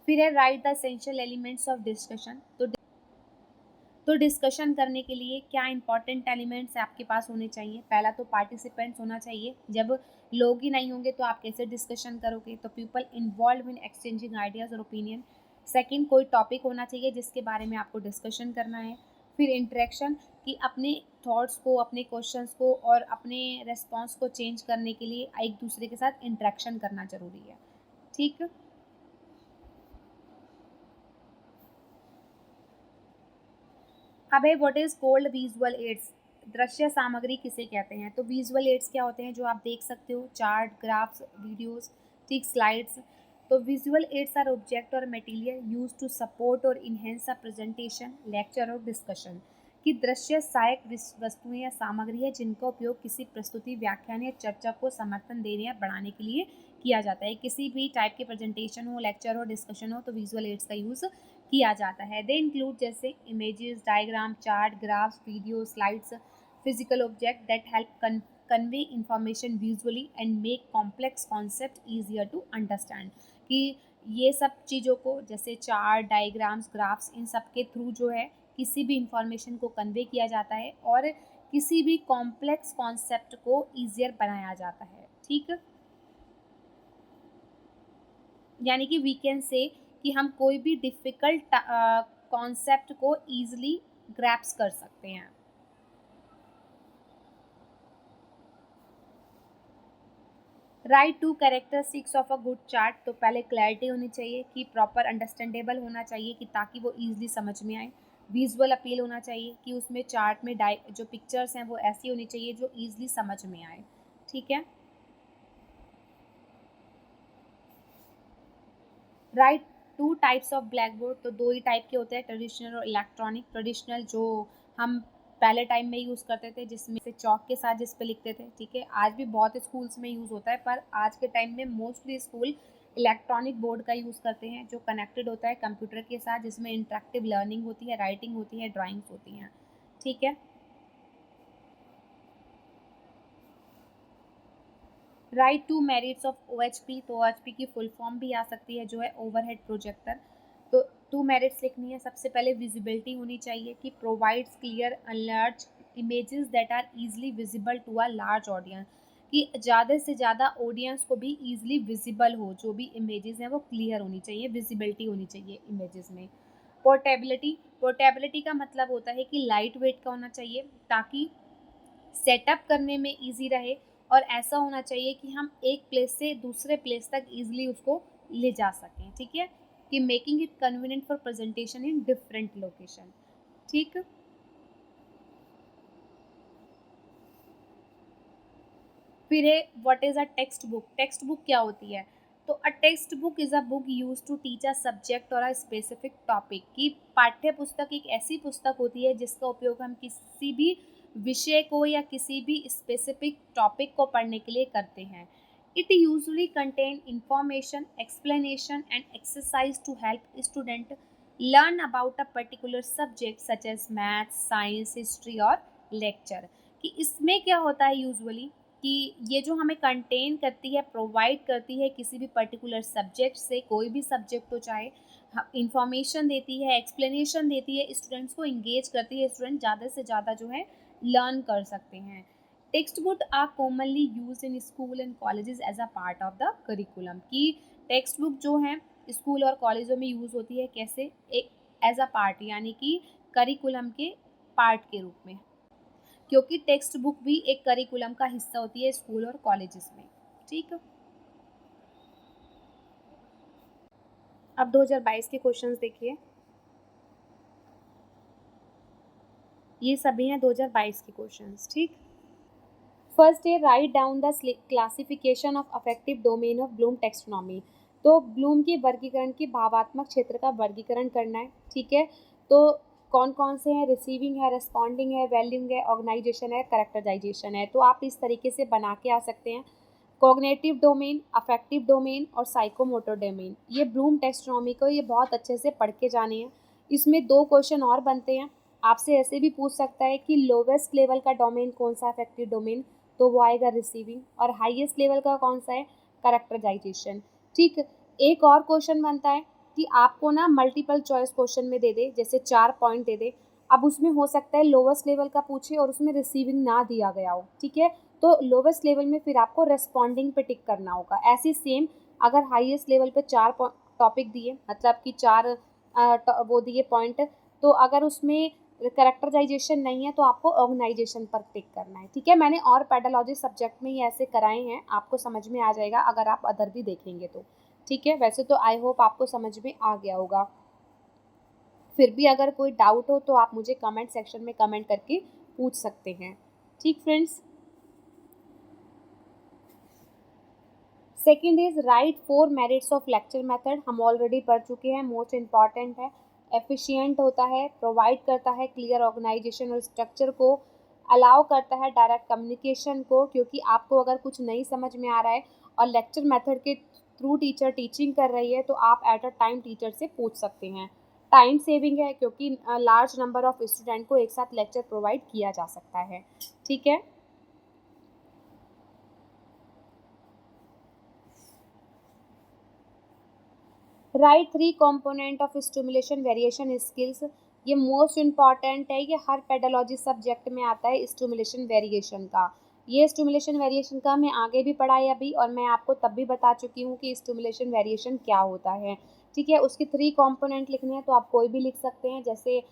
फिर है right the essential elements of discussion. तो डिस्कशन करने के लिए क्या इंपॉर्टेंट एलिमेंट्स आपके पास होने चाहिए? पहला तो पार्टिसिपेंट्स होना चाहिए। जब लोग ही नहीं होंगे तो आप कैसे डिस्कशन करोगे? तो people involve in exchanging ideas और ओपिनियन। सेकंड, कोई टॉपिक होना चाहिए जिसके बारे में आपको डिस्कशन करना है। फिर इंटरेक्शन, कि अपने थॉट्स को, अपने क्वेश्चंस को और अपने रिस्पॉन्स को चेंज करने के लिए एक दूसरे के साथ इंटरेक्शन करना ज़रूरी है, ठीक। अब है what is called visual aids. दृश्य सामग्री किसे कहते हैं? तो विजुअल एड्स क्या होते हैं? जो आप देख सकते हो, चार्ट, ग्राफ्स, वीडियोस, ठीक, स्लाइड्स। तो विजुअल एड्स आर ऑब्जेक्ट और मटेरियल यूज टू सपोर्ट और इनहेंस अ प्रेजेंटेशन, लेक्चर और डिस्कशन। कि दृश्य सहायक वस्तुएं या सामग्री है जिनका उपयोग किसी प्रस्तुति, व्याख्यान या चर्चा को समर्थन देने या बढ़ाने के लिए किया जाता है। किसी भी टाइप के प्रेजेंटेशन हो, लेक्चर हो, डिस्कशन हो, तो विजुअल एड्स का यूज़ किया जाता है। दे इंक्लूड जैसे images, diagram, chart, graphs, video, slides, physical object that help convey information visually and make complex concept easier to understand. कि ये सब चीज़ों को, जैसे चार्ट, डायग्राम्स, ग्राफ्स, इन सब के थ्रू जो है किसी भी इंफॉर्मेशन को कन्वे किया जाता है और किसी भी कॉम्प्लेक्स कॉन्सेप्ट को ईजियर बनाया जाता है, ठीक। यानी कि वी कैन से कि हम कोई भी डिफ़िकल्ट कॉन्सेप्ट को ईज़िली ग्रैप्स कर सकते हैं। Right to characteristics of a good chart. तो पहले क्लैरिटी होनी चाहिए, कि प्रॉपर अंडरस्टैंडेबल होना चाहिए, कि ताकि वो ईज़िली समझ में आए। विजुअल अपील होना चाहिए, कि उसमें चार्ट में जो पिक्चर्स हैं वो ऐसी होनी चाहिए जो ईज़िली समझ में आए, ठीक है। Write two types of black board. तो दो ही टाइप के होते हैं, ट्रेडिशनल और इलेक्ट्रॉनिक। ट्रेडिशनल जो हम पहले टाइम में यूज़ करते थे, जिसमें से चौक के साथ जिस पे लिखते थे, ठीक है। आज भी बहुत स्कूल्स में यूज़ होता है, पर आज के टाइम में मोस्टली स्कूल इलेक्ट्रॉनिक बोर्ड का यूज़ करते हैं, जो कनेक्टेड होता है कंप्यूटर के साथ, जिसमें इंटरेक्टिव लर्निंग होती है, राइटिंग होती है, ड्राइंग्स होती हैं, ठीक है। Write two merits of OHP। तो OHP की फुल फॉर्म भी आ सकती है, जो है ओवरहेड प्रोजेक्टर। तो टू मेरिट्स लिखनी है। सबसे पहले विजिबिलिटी होनी चाहिए, कि provides clear and large images that are easily visible to a large audience. कि ज़्यादा से ज़्यादा ऑडियंस को भी इजीली विजिबल हो, जो भी इमेजेस हैं वो क्लियर होनी चाहिए, विजिबिलिटी होनी चाहिए इमेजेस में। पोर्टेबिलिटी। पोर्टेबिलिटी का मतलब होता है कि लाइट वेट का होना चाहिए, ताकि सेटअप करने में ईजी रहे, और ऐसा होना चाहिए कि हम एक प्लेस से दूसरे प्लेस तक ईजिली उसको ले जा सकें, ठीक है। कि making it convenient for presentation in different location, ठीक। फिर है what is a text book. Text book क्या होती है? तो a text book is a book use to teach a subject और अ स्पेसिफिक टॉपिक। की पाठ्य पुस्तक एक ऐसी पुस्तक होती है जिसका उपयोग हम किसी भी विषय को या किसी भी स्पेसिफिक टॉपिक को पढ़ने के लिए करते हैं। It usually contain information, explanation and exercise to help student learn about a particular subject such as maths, science, history और लेक्चर। कि इसमें क्या होता है यूजुअली, कि ये जो हमें कंटेन करती है, प्रोवाइड करती है किसी भी पर्टिकुलर सब्जेक्ट से, कोई भी सब्जेक्ट हो चाहे, इंफॉर्मेशन देती है, एक्सप्लेनेशन देती है, स्टूडेंट्स को इंगेज करती है, स्टूडेंट ज़्यादा से ज़्यादा जो है लर्न कर सकते हैं। Text book are commonly use in school and colleges as a part of the curriculum. की टेक्स्ट बुक जो है स्कूल और कॉलेजों में यूज़ होती है, कैसे? एक एज अ पार्ट, यानी कि करिकुलम के पार्ट के रूप में, क्योंकि टेक्स्ट बुक भी एक करिकुलम का हिस्सा होती है स्कूल और कॉलेजेस में, ठीक है। अब 2022 के क्वेश्चंस देखिए, ये सभी हैं 2022 के क्वेश्चंस, ठीक। फर्स्ट है write down the classification of affective domain of Bloom taxonomy. तो ब्लूम के वर्गीकरण के भावात्मक क्षेत्र का वर्गीकरण करना है, ठीक है। तो कौन कौन से हैं? रिसीविंग है, रिस्पॉन्डिंग है, वैल्यूइंग है, ऑर्गेनाइजेशन है, कैरेक्टराइजेशन है। तो आप इस तरीके से बना के आ सकते हैं। कॉग्निटिव डोमेन, अफेक्टिव डोमेन और साइकोमोटर डोमेन। ये ब्लूम टेक्सोनोमी को ये बहुत अच्छे से पढ़ के जाने हैं। इसमें 2 क्वेश्चन और बनते हैं। आपसे ऐसे भी पूछ सकता है कि लोवेस्ट लेवल का डोमेन कौन सा अफेक्टिव डोमेन, तो वो आएगा रिसीविंग, और हाईएस्ट लेवल का कौन सा है, कैरेक्टराइजेशन। ठीक, एक और क्वेश्चन बनता है कि आपको ना मल्टीपल चॉइस क्वेश्चन में दे दे, जैसे 4 पॉइंट दे दे। अब उसमें हो सकता है लोवेस्ट लेवल का पूछे और उसमें रिसीविंग ना दिया गया हो, ठीक है, तो लोवेस्ट लेवल में फिर आपको रेस्पॉन्डिंग पे टिक करना होगा। ऐसे सेम अगर हाईएस्ट लेवल पे 4 टॉपिक दिए, मतलब कि 4 वो दिए पॉइंट, तो अगर उसमें कैरेक्टराइजेशन नहीं है तो आपको ऑर्गेनाइजेशन पर टिक करना है, ठीक है। मैंने और पेडालॉजी सब्जेक्ट में ही ऐसे कराए हैं, आपको समझ में आ जाएगा अगर आप अदर भी देखेंगे तो, ठीक है। वैसे तो आई होप आपको समझ में आ गया होगा। फिर भी अगर कोई डाउट हो तो आप मुझे कमेंट सेक्शन में कमेंट करके पूछ सकते हैं, ठीक friends. Second is right 4 merits of lecture method, हम ऑलरेडी पढ़ चुके हैं, मोस्ट इम्पॉर्टेंट है। एफिशिएंट होता है, प्रोवाइड करता है क्लियर ऑर्गेनाइजेशन और स्ट्रक्चर को, अलाउ करता है डायरेक्ट कम्युनिकेशन को, क्योंकि आपको अगर कुछ नहीं समझ में आ रहा है और लेक्चर मेथड के थ्रू टीचर टीचिंग कर रही है तो आप एट अ टाइम टीचर से पूछ सकते हैं। टाइम सेविंग है, क्योंकि लार्ज नंबर ऑफ स्टूडेंट को एक साथ लेक्चर प्रोवाइड किया जा सकता है, ठीक है। Right 3 component of stimulation variation skills, ये मोस्ट इम्पॉर्टेंट है, ये हर पेडोलॉजी सब्जेक्ट में आता है स्टिमुलेशन वेरिएशन का। ये स्टिमुलेशन वेरिएशन का मैं आगे भी पढ़ा है अभी, और मैं आपको तब भी बता चुकी हूँ कि स्टिमुलेशन वेरिएशन क्या होता है, ठीक है। उसके 3 कंपोनेंट लिखने हैं तो आप कोई भी लिख सकते हैं, जैसे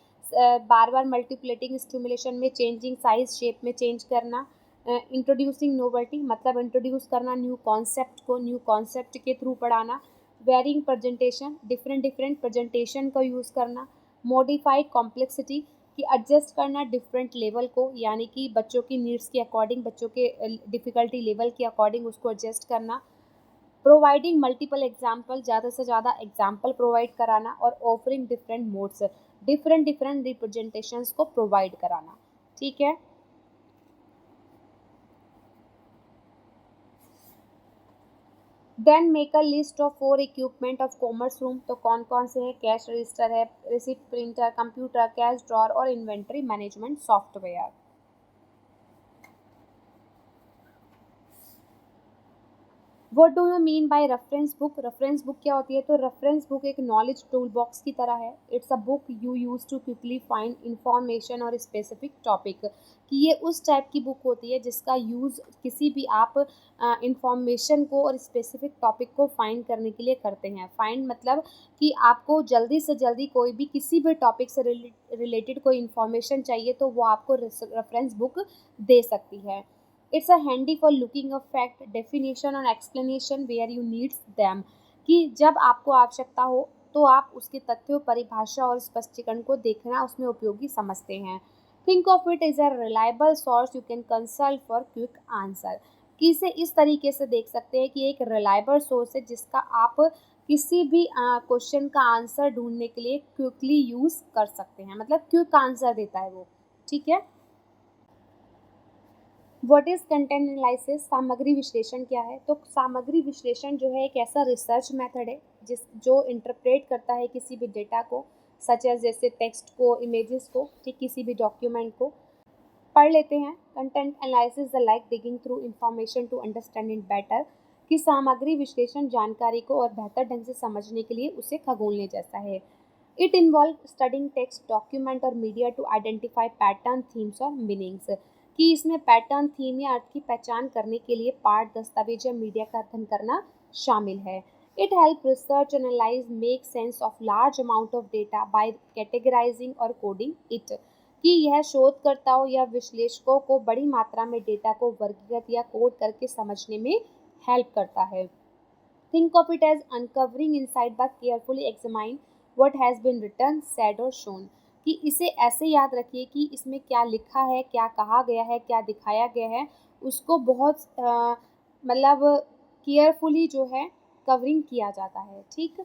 बार बार मल्टीप्लेटिंग स्टिमुलेशन में चेंजिंग साइज शेप में चेंज करना, इंट्रोड्यूसिंग नोवेल्टी मतलब इंट्रोड्यूस करना न्यू कॉन्सेप्ट को, न्यू कॉन्सेप्ट के थ्रू पढ़ाना, varying presentation different different presentation का यूज़ करना, मॉडिफाई कॉम्प्लेक्सिटी कि एडजस्ट करना डिफरेंट लेवल को, यानी कि बच्चों की नीड्स के अकॉर्डिंग, बच्चों के डिफ़िकल्टी लेवल के अकॉर्डिंग उसको एडजस्ट करना, प्रोवाइडिंग मल्टीपल एग्जाम्पल, ज़्यादा से ज़्यादा एग्जाम्पल प्रोवाइड कराना, और offering different modes, different different representations को प्रोवाइड कराना, ठीक है। Then make a list of 4 equipment of commerce room, तो कौन कौन से हैं, कैश रजिस्टर है, receipt printer, computer, cash drawer और inventory management software. What do you mean by reference book, reference book क्या होती है, तो रेफरेंस बुक एक नॉलेज टूल बॉक्स की तरह है। It's a book you use to quickly find information और स्पेसिफिक टॉपिक, कि ये उस टाइप की बुक होती है जिसका यूज़ किसी भी आप इंफॉर्मेशन को और स्पेसिफिक टॉपिक को फाइंड करने के लिए करते हैं। फाइंड मतलब कि आपको जल्दी से जल्दी कोई भी किसी भी टॉपिक से रिलेटेड कोई इन्फॉर्मेशन चाहिए तो वो आपको रेफरेंस बुक दे सकती है। It's a handy for looking a fact, definition और explanation where you need them, कि जब आपको आवश्यकता हो तो आप उसके तथ्यों, परिभाषा और स्पष्टीकरण को देखना उसमें उपयोगी समझते हैं। Think of it as a reliable source you can consult for quick answer, कि इसे इस तरीके से देख सकते हैं कि एक रिलायबल सोर्स है जिसका आप किसी भी क्वेश्चन का आंसर ढूंढने के लिए क्विकली यूज़ कर सकते हैं, मतलब क्विक आंसर देता है वो, ठीक है। व्हाट इज कंटेंट एनालिसिस, सामग्री विश्लेषण क्या है, तो सामग्री विश्लेषण जो है एक ऐसा रिसर्च मेथड है जो इंटरप्रेट करता है किसी भी डेटा को, सच एज जैसे टेक्स्ट को, इमेजेस को, ठीक, किसी भी डॉक्यूमेंट को। पढ़ लेते हैं। Content analysis the like digging through information to understand it better, कि सामग्री विश्लेषण जानकारी को और बेहतर ढंग से समझने के लिए उसे खगोलने जैसा है। It involve studying text, document और media to identify pattern, themes और मीनिंग्स, कि इसमें पैटर्न, थीम या अर्थ की पहचान करने के लिए पाठ, दस्तावेज या मीडिया का अध्ययन करना शामिल है। It help research analyse make sense of large amount of data bye categorising और कोडिंग इट, कि यह शोधकर्ताओं या विश्लेषकों को बड़ी मात्रा में डेटा को वर्गीकृत या कोड करके समझने में हेल्प करता है। Think of it as uncovering insight by carefully examine what has been written, said or shown, कि इसे ऐसे याद रखिए कि इसमें क्या लिखा है, क्या कहा गया है, क्या दिखाया गया है, उसको बहुत मतलब केयरफुली जो है कवरिंग किया जाता है, ठीक।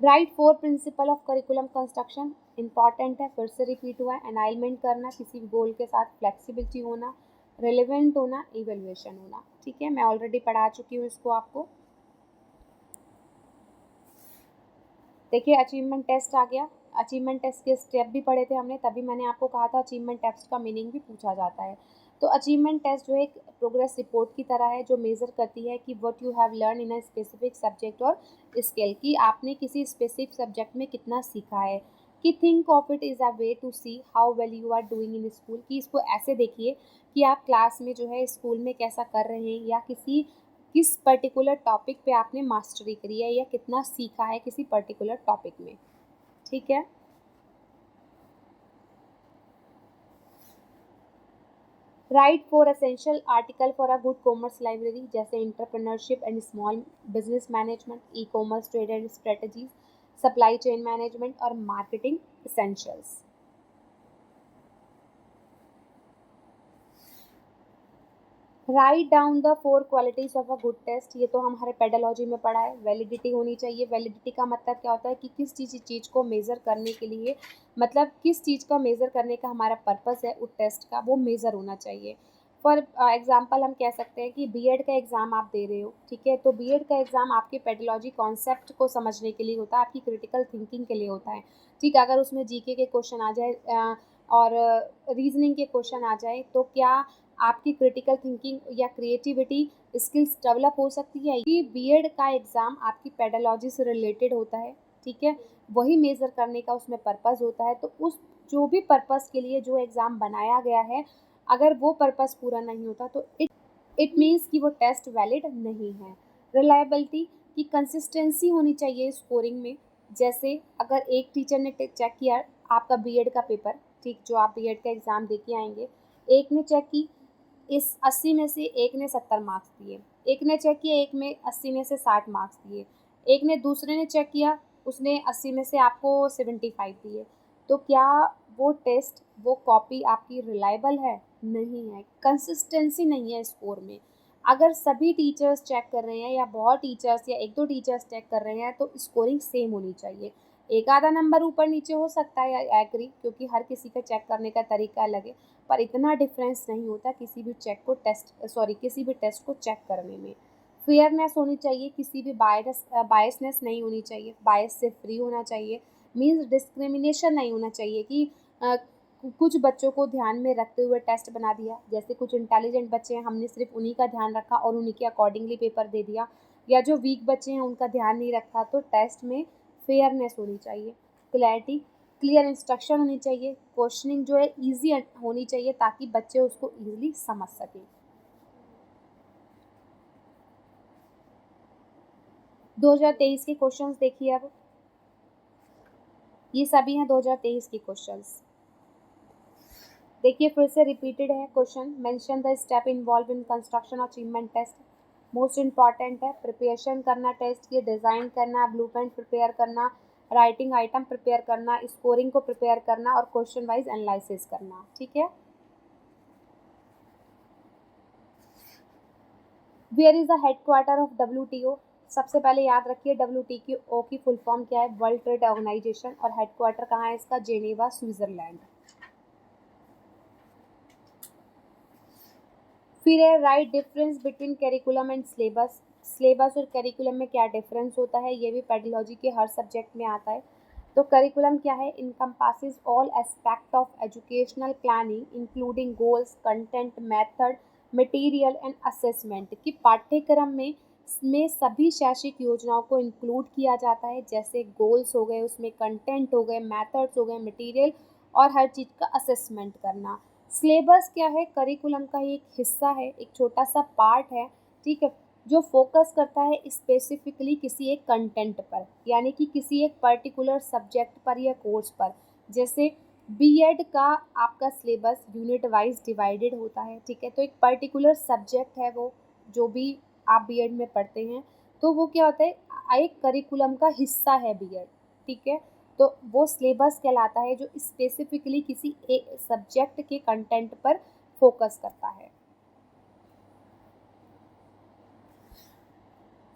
Right 4 principle of curriculum construction important है, फिर से रिपीट हुआ है। अलाइनमेंट करना, किसी भी गोल के साथ फ्लेक्सिबिलिटी होना, रिलेवेंट होना, इवेल्युएशन होना। ठीक है, मैं ऑलरेडी पढ़ा चुकी हूँ इसको आपको। देखिए अचीवमेंट टेस्ट आ गया। अचीवमेंट टेस्ट के स्टेप भी पढ़े थे हमने, तभी मैंने आपको कहा था अचीवमेंट टेस्ट का मीनिंग भी पूछा जाता है। तो अचीवमेंट टेस्ट जो एक प्रोग्रेस रिपोर्ट की तरह है, जो मेज़र करती है कि what you have learn in a specific subject और स्किल, कि आपने किसी स्पेसिफिक सब्जेक्ट में कितना सीखा है। कि think of it is a way to see how well you are doing in school, कि इसको ऐसे देखिए कि आप क्लास में जो है स्कूल में कैसा कर रहे हैं, या किस पर्टिकुलर टॉपिक पे आपने मास्टरी करी है, या कितना सीखा है किसी पर्टिकुलर टॉपिक में। ठीक है, write 4 essential article for a good commerce library, जैसे entrepreneurship and small business management, e commerce trade and strategies, supply chain management और marketing essentials. Write down the 4 qualities of a good test, ये तो हम हमारे pedology में पढ़ा है। Validity होनी चाहिए। वैलिडिटी का मतलब क्या होता है कि किस चीज़ को मेज़र करने के लिए, मतलब किस चीज़ का मेज़र करने का हमारा पर्पस है उस टेस्ट का, वो मेज़र होना चाहिए। फॉर एग्जांपल हम कह सकते हैं कि बीएड का एग्ज़ाम आप दे रहे हो, ठीक है, तो बीएड का एग्ज़ाम आपके पेडोलॉजी कॉन्सेप्ट को समझने के लिए होता है, आपकी क्रिटिकल थिंकिंग के लिए होता है। ठीक है, अगर उसमें जीके के क्वेश्चन आ जाए और रीजनिंग के क्वेश्चन आ जाए, तो क्या आपकी क्रिटिकल थिंकिंग या क्रिएटिविटी स्किल्स डेवलप हो सकती है। ये बीएड का एग्ज़ाम आपकी पेडोलॉजी से रिलेटेड होता है। ठीक है, वही मेज़र करने का उसमें पर्पस होता है। तो उस जो भी पर्पस के लिए जो एग्ज़ाम बनाया गया है, अगर वो पर्पस पूरा नहीं होता तो इट मीन्स कि वो टेस्ट वैलिड नहीं है। रिलायबिलिटी की कंसिस्टेंसी होनी चाहिए स्कोरिंग में। जैसे अगर एक टीचर ने चेक किया आपका बीएड का पेपर, ठीक, जो आप बीएड का एग्ज़ाम दे के आएंगे, एक ने चेक की, इस 80 में से एक ने 70 मार्क्स दिए, एक ने चेक किया, एक में 80 में से 60 मार्क्स दिए, एक ने दूसरे ने चेक किया, उसने 80 में से आपको 75 दिए। तो क्या वो टेस्ट, वो कॉपी आपकी रिलायबल है? नहीं है। कंसिस्टेंसी नहीं है स्कोर में। अगर सभी टीचर्स चेक कर रहे हैं, या बहुत टीचर्स या एक दो टीचर्स चेक कर रहे हैं, तो स्कोरिंग सेम होनी चाहिए। एक आधा नंबर ऊपर नीचे हो सकता है, या एग्री, क्योंकि हर किसी का चेक करने का तरीका अलग है, पर इतना डिफरेंस नहीं होता किसी भी किसी भी टेस्ट को चेक करने में। फेयरनेस होनी चाहिए, किसी भी बायसनेस नहीं होनी चाहिए, बायस से फ्री होना चाहिए। मीन्स डिस्क्रिमिनेशन नहीं होना चाहिए कि कुछ बच्चों को ध्यान में रखते हुए टेस्ट बना दिया, जैसे कुछ इंटेलिजेंट बच्चे हैं, हमने सिर्फ उन्हीं का ध्यान रखा और उन्हीं के अकॉर्डिंगली पेपर दे दिया, या जो वीक बच्चे हैं उनका ध्यान नहीं रखा। तो टेस्ट में फेयरनेस होनी चाहिए। क्लैरिटी, क्लियर इंस्ट्रक्शन होनी चाहिए। क्वेश्चनिंग जो है ईजी होनी चाहिए, ताकि बच्चे उसको ईजिली समझ सकें। 2023 के क्वेश्चंस देखिए अब, ये सभी हैं 2023 के क्वेश्चंस। देखिए फिर से रिपीटेड है question. Mention the step involve in construction achievement test. Most important है। प्रिपरेशन करना टेस्ट की, डिज़ाइन करना, ब्लूप्रिंट प्रिपेयर करना, राइटिंग आइटम प्रिपेयर करना, स्कोरिंग को प्रिपेयर करना और क्वेश्चन वाइज एनालिसिस करना। ठीक है, where is the headquarter of WTO। सबसे पहले याद रखिए WTO की फुल फॉर्म क्या है, वर्ल्ड ट्रेड ऑर्गेनाइजेशन, और हेडक्वार्टर कहाँ है इसका, जेनेवा, स्विट्जरलैंड। फिर है right difference between curriculum and syllabus. Syllabus और करिकुलम में क्या डिफरेंस होता है, ये भी पेडोलॉजी के हर सब्जेक्ट में आता है। तो करिकुलम क्या है, encompasses all aspect of educational planning including goals, content, method, material and assessment, कि पाठ्यक्रम में सभी शैक्षिक योजनाओं को इंक्लूड किया जाता है, जैसे गोल्स हो गए, उसमें कंटेंट हो गए, मेथड्स हो गए, मटेरियल, और हर चीज़ का असेसमेंट करना। सिलेबस क्या है, करिकुलम का ही एक हिस्सा है, एक छोटा सा पार्ट है, ठीक है, जो फोकस करता है स्पेसिफिकली किसी एक कंटेंट पर, यानी कि किसी एक पर्टिकुलर सब्जेक्ट पर या कोर्स पर। जैसे बीएड का आपका सिलेबस यूनिट वाइज डिवाइडेड होता है, ठीक है, तो एक पर्टिकुलर सब्जेक्ट है वो, जो भी आप बीएड में पढ़ते हैं, तो वो क्या होता है, एक करिकुलम का हिस्सा है बीएड। ठीक है, तो वो सिलेबस कहलाता है, जो स्पेसिफिकली किसी एक सब्जेक्ट के कंटेंट पर फोकस करता है।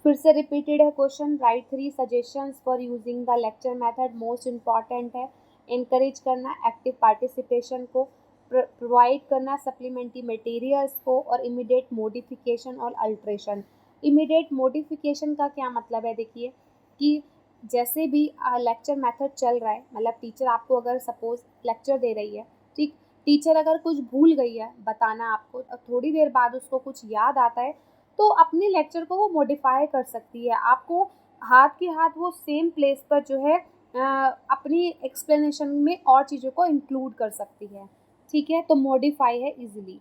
फिर से रिपीटेड है question, right 3 suggestions for using the lecture method, most important है। इनकरेज करना एक्टिव पार्टिसिपेशन को, प्रोवाइड करना सप्लीमेंट्री मटेरियल्स को, और इमीडिएट मॉडिफिकेशन और अल्ट्रेशन। इमीडिएट मॉडिफिकेशन का क्या मतलब है, देखिए कि जैसे भी लेक्चर मेथड चल रहा है, मतलब टीचर आपको अगर सपोज लेक्चर दे रही है, ठीक, टीचर अगर कुछ भूल गई है बताना आपको, थोड़ी देर बाद उसको कुछ याद आता है, तो अपने लेक्चर को वो मॉडिफाई कर सकती है। आपको हाथ के हाथ वो सेम प्लेस पर जो है अपनी एक्सप्लेनेशन में और चीज़ों को इंक्लूड कर सकती है। ठीक है, तो मॉडिफाई है इजीली।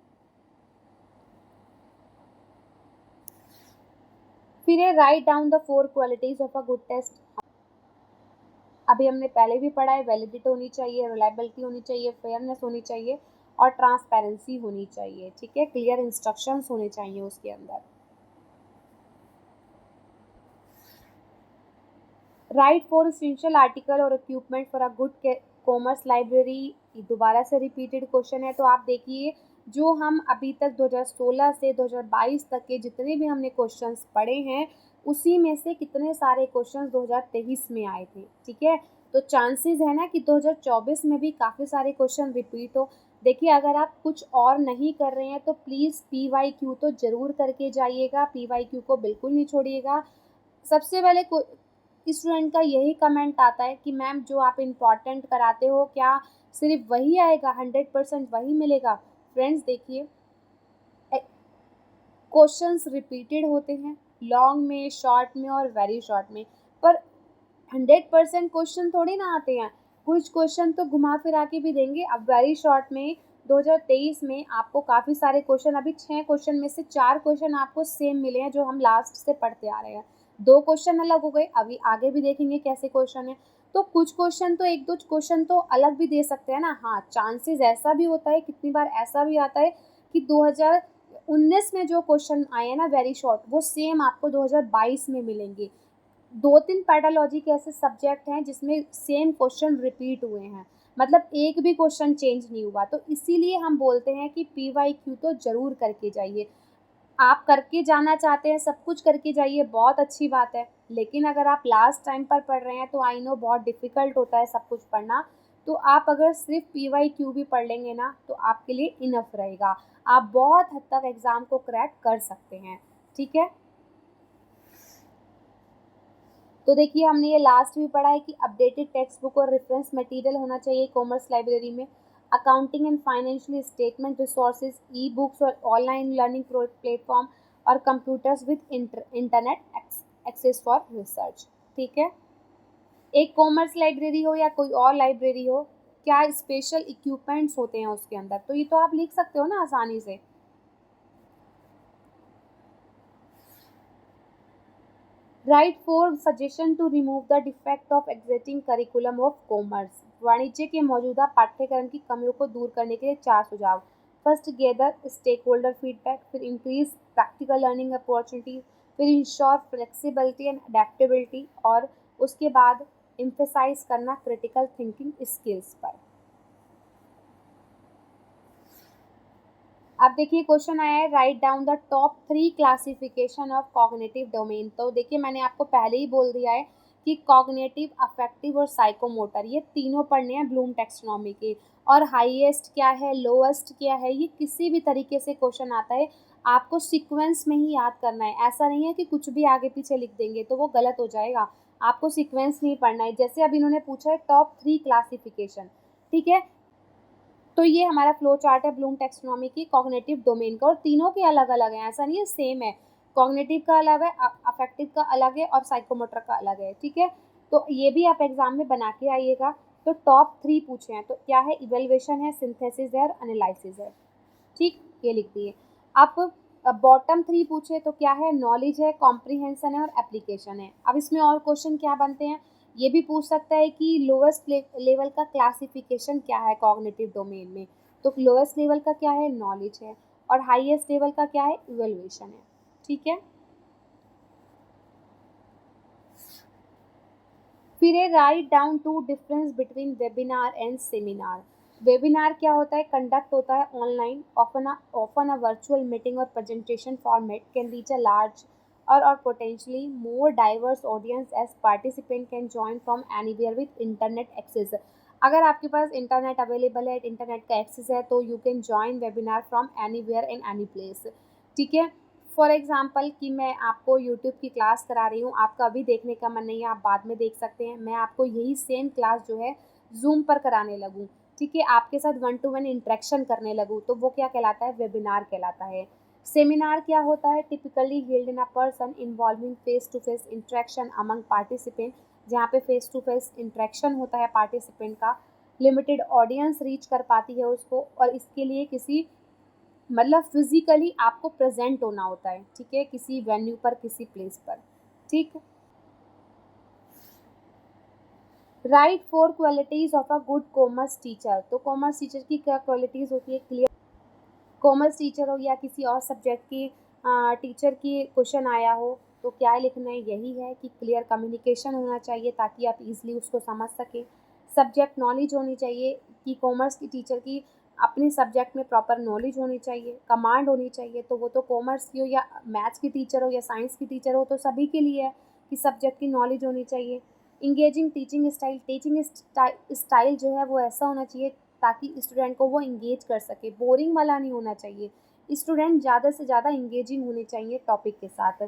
फिर है write down the 4 qualities of a good test. अभी हमने पहले भी पढ़ा है, वैलिडिटी होनी चाहिए, रिलायबिलिटी होनी चाहिए, फेयरनेस होनी चाहिए और ट्रांसपेरेंसी होनी चाहिए। ठीक है, क्लियर इंस्ट्रक्शंस होने चाहिए उसके अंदर। राइट फॉर इसेंशियल आर्टिकल और equipment for a good commerce library. दोबारा से रिपीटेड क्वेश्चन है, तो आप देखिए जो हम अभी तक 2016 से 2022 तक के जितने भी हमने क्वेश्चंस पढ़े हैं, उसी में से कितने सारे क्वेश्चंस 2023 में आए थे। ठीक है, तो चांसेस है ना कि 2024 में भी काफ़ी सारे क्वेश्चन रिपीट हो। देखिए अगर आप कुछ और नहीं कर रहे हैं तो प्लीज़ PYQ तो ज़रूर करके जाइएगा, PYQ को बिल्कुल नहीं छोड़िएगा। सबसे पहले स्टूडेंट का यही कमेंट आता है कि मैम जो आप इम्पॉर्टेंट कराते हो क्या सिर्फ वही आएगा, 100% वही मिलेगा। फ्रेंड्स देखिए, क्वेश्चंस रिपीटेड होते हैं लॉन्ग में, शॉर्ट में और वेरी शॉर्ट में, पर 100% क्वेश्चन थोड़ी ना आते हैं। कुछ क्वेश्चन तो घुमा फिरा के भी देंगे। अब वेरी शॉर्ट में 2023 में आपको काफ़ी सारे क्वेश्चन, अभी 6 क्वेश्चन में से 4 क्वेश्चन आपको सेम मिले हैं जो हम लास्ट से पढ़ते आ रहे हैं। 2 क्वेश्चन अलग हो गए, अभी आगे भी देखेंगे कैसे क्वेश्चन है। तो कुछ क्वेश्चन तो, एक दो क्वेश्चन तो अलग भी दे सकते हैं ना। हाँ, चांसेस ऐसा भी होता है, कितनी बार ऐसा भी आता है कि 2019 में जो क्वेश्चन आए हैं ना वेरी शॉर्ट, वो सेम आपको 2022 में मिलेंगे। 2-3 पेडालॉजी के ऐसे सब्जेक्ट हैं जिसमें सेम क्वेश्चन रिपीट हुए हैं, मतलब एक भी क्वेश्चन चेंज नहीं हुआ। तो इसीलिए हम बोलते हैं कि PYQ तो ज़रूर करके जाइए। आप करके जाना चाहते हैं, सब कुछ करके जाइए, बहुत अच्छी बात है। लेकिन अगर आप लास्ट टाइम पर पढ़ रहे हैं तो आई नो बहुत डिफ़िकल्ट होता है सब कुछ पढ़ना। तो आप अगर सिर्फ PYQ भी पढ़ लेंगे ना तो आपके लिए इनफ रहेगा। आप बहुत हद तक एग्ज़ाम को क्रैक कर सकते हैं। ठीक है, तो देखिए हमने ये लास्ट भी पढ़ा है कि अपडेटेड टेक्स्ट बुक और रेफरेंस मटेरियल होना चाहिए कॉमर्स लाइब्रेरी में। Accounting and financial statement resources, e books और ऑनलाइन लर्निंग प्लेटफॉर्म और computers with internet access for research. ठीक है, एक कॉमर्स लाइब्रेरी हो या कोई और लाइब्रेरी हो, क्या स्पेशल इक्विपमेंट्स होते हैं उसके अंदर, तो ये तो आप लिख सकते हो ना आसानी से। Write four suggestion to remove the defect of existing curriculum of commerce. वाणिज्य के मौजूदा पाठ्यक्रम की कमियों को दूर करने के लिए 4 सुझाव। First, gather stake holder feedback, फिर इंक्रीज प्रैक्टिकल लर्निंग अपॉर्चुनिटीज, फिर इंश्योर फ्लेक्सिबिलिटी एंड अडेप्टेबिलिटी, और उसके बाद एम्फेसाइज करना क्रिटिकल थिंकिंग स्किल्स पर। अब देखिए क्वेश्चन आया है, write down the top 3 classification of cognitive domain. तो देखिए मैंने आपको पहले ही बोल दिया है कि कॉग्निटिव, अफेक्टिव और साइकोमोटर, ये तीनों पढ़ने हैं ब्लूम टेक्सोनॉमी के। और हाईएस्ट क्या है, लोएस्ट क्या है, ये किसी भी तरीके से क्वेश्चन आता है, आपको सीक्वेंस में ही याद करना है। ऐसा नहीं है कि कुछ भी आगे पीछे लिख देंगे तो वो गलत हो जाएगा। आपको सीक्वेंस नहीं पढ़ना है। जैसे अभी इन्होंने पूछा है टॉप 3 क्लासिफिकेशन, ठीक है, तो ये हमारा फ्लो चार्ट है ब्लूम टेक्सोनॉमी की कॉग्निटिव डोमेन का, और तीनों के अलग अलग हैं, ऐसा नहीं है सेम है। कॉग्निटिव का अलग है, अफेक्टिव का अलग है और साइकोमोटर का अलग है। ठीक है, तो ये भी आप एग्जाम में बना के आइएगा। तो टॉप 3 पूछे हैं, तो क्या है, इवेल्युएशन है, सिंथेसिस है और एनालिसिस है। ठीक, ये लिख दिए। आप बॉटम 3 पूछे तो क्या है, नॉलेज है, कॉम्प्रीहेंशन है और एप्लीकेशन है। अब इसमें और क्वेश्चन क्या बनते हैं, ये भी पूछ सकता है कि लोवेस्ट लेवल का क्लासिफिकेशन क्या है कॉग्निटिव डोमेन में। तो लोवेस्ट लेवल का क्या है, नॉलेज है, और हाईएस्ट लेवल का क्या है, इवेल्युएशन है। ठीक है, फिर है write down two difference between webinar and seminar. Webinar क्या होता है, कंडक्ट होता है online, often a virtual meeting और presentation format can reach a large or potentially more diverse audience as participant can join from anywhere with internet access. अगर आपके पास internet available है, internet का एक्सेस है, तो you can join webinar from anywhere in any place. ठीक है, for example कि मैं आपको यूट्यूब की क्लास करा रही हूँ, आपका अभी देखने का मन नहीं है, आप बाद में देख सकते हैं, मैं आपको यही सेम क्लास जो है जूम पर कराने लगूँ, ठीक है, आपके साथ 1 टू 1 इंटरेक्शन करने लगूँ, तो वो क्या कहलाता है? वेबिनार कहलाता है। सेमिनार क्या होता है? Typically held in a person involving face to face interaction among participant, जहाँ पे फेस टू फेस इंटरेक्शन होता है पार्टिसिपेंट का, लिमिटेड ऑडियंस रीच कर पाती है उसको, और इसके लिए किसी मतलब फिजिकली आपको प्रेजेंट होना होता है, ठीक है, किसी वेन्यू पर, किसी प्लेस पर। ठीक। Right 4 qualities of a good commerce teacher. तो कॉमर्स टीचर की क्या क्वालिटीज होती है? क्लियर, कॉमर्स टीचर हो या किसी और सब्जेक्ट की टीचर की क्वेश्चन आया हो, तो क्या लिखना है? यही है कि क्लियर कम्युनिकेशन होना चाहिए ताकि आप इजीली उसको समझ सकें। सब्जेक्ट नॉलेज होनी चाहिए कि कॉमर्स की टीचर की अपने सब्जेक्ट में प्रॉपर नॉलेज होनी चाहिए, कमांड होनी चाहिए, तो वो तो कॉमर्स की हो या मैथ्स की टीचर हो या साइंस की टीचर हो, तो सभी के लिए है कि सब्जेक्ट की नॉलेज होनी चाहिए। इंगेजिंग टीचिंग स्टाइल जो है वो ऐसा होना चाहिए ताकि स्टूडेंट को वो इंगेज कर सके, बोरिंग वाला नहीं होना चाहिए, स्टूडेंट ज़्यादा से ज़्यादा इंगेजिंग होने चाहिए टॉपिक के साथ।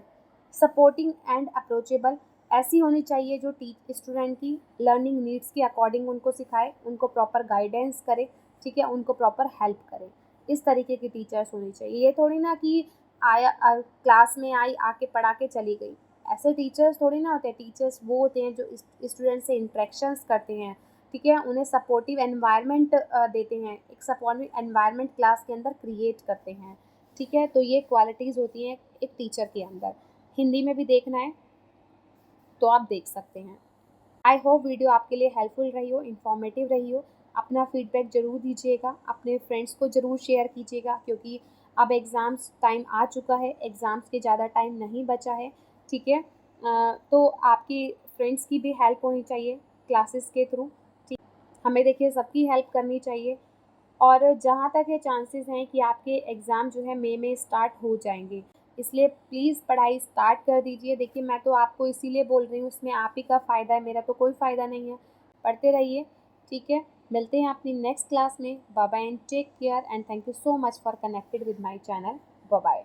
सपोर्टिंग एंड अप्रोचेबल, ऐसी होनी चाहिए जो स्टूडेंट की लर्निंग नीड्स के अकॉर्डिंग उनको सिखाए, उनको प्रॉपर गाइडेंस करे, ठीक है, उनको प्रॉपर हेल्प करे। इस तरीके की टीचर्स होनी चाहिए। ये थोड़ी ना कि आया क्लास में आई, आके पढ़ा के चली गई, ऐसे टीचर्स थोड़ी ना होते हैं। टीचर्स वो होते हैं जो स्टूडेंट से इंटरेक्शंस करते हैं, ठीक है, उन्हें सपोर्टिव एनवायरनमेंट देते हैं, एक सपोर्टिव एनवायरनमेंट क्लास के अंदर क्रिएट करते हैं। ठीक है, तो ये क्वालिटीज़ होती हैं एक टीचर के अंदर। हिंदी में भी देखना है तो आप देख सकते हैं। आई होप वीडियो आपके लिए हेल्पफुल रही हो, इन्फॉर्मेटिव रही हो। अपना फीडबैक ज़रूर दीजिएगा, अपने फ्रेंड्स को ज़रूर शेयर कीजिएगा, क्योंकि अब एग्ज़ाम्स टाइम आ चुका है, एग्ज़ाम्स के ज़्यादा टाइम नहीं बचा है। ठीक है, तो आपकी फ्रेंड्स की भी हेल्प होनी चाहिए क्लासेस के थ्रू। ठीक, हमें देखिए सबकी हेल्प करनी चाहिए। और जहाँ तक ये चांसेस हैं कि आपके एग्ज़ाम जो है मई में स्टार्ट हो जाएंगे, इसलिए प्लीज़ पढ़ाई स्टार्ट कर दीजिए। देखिए मैं तो आपको इसीलिए बोल रही हूँ, उसमें आप ही का फ़ायदा है, मेरा तो कोई फ़ायदा नहीं है। पढ़ते रहिए, ठीक है। मिलते हैं अपनी नेक्स्ट क्लास में। Bye bye and take care and thank you so much for connected with my channel. Bye bye.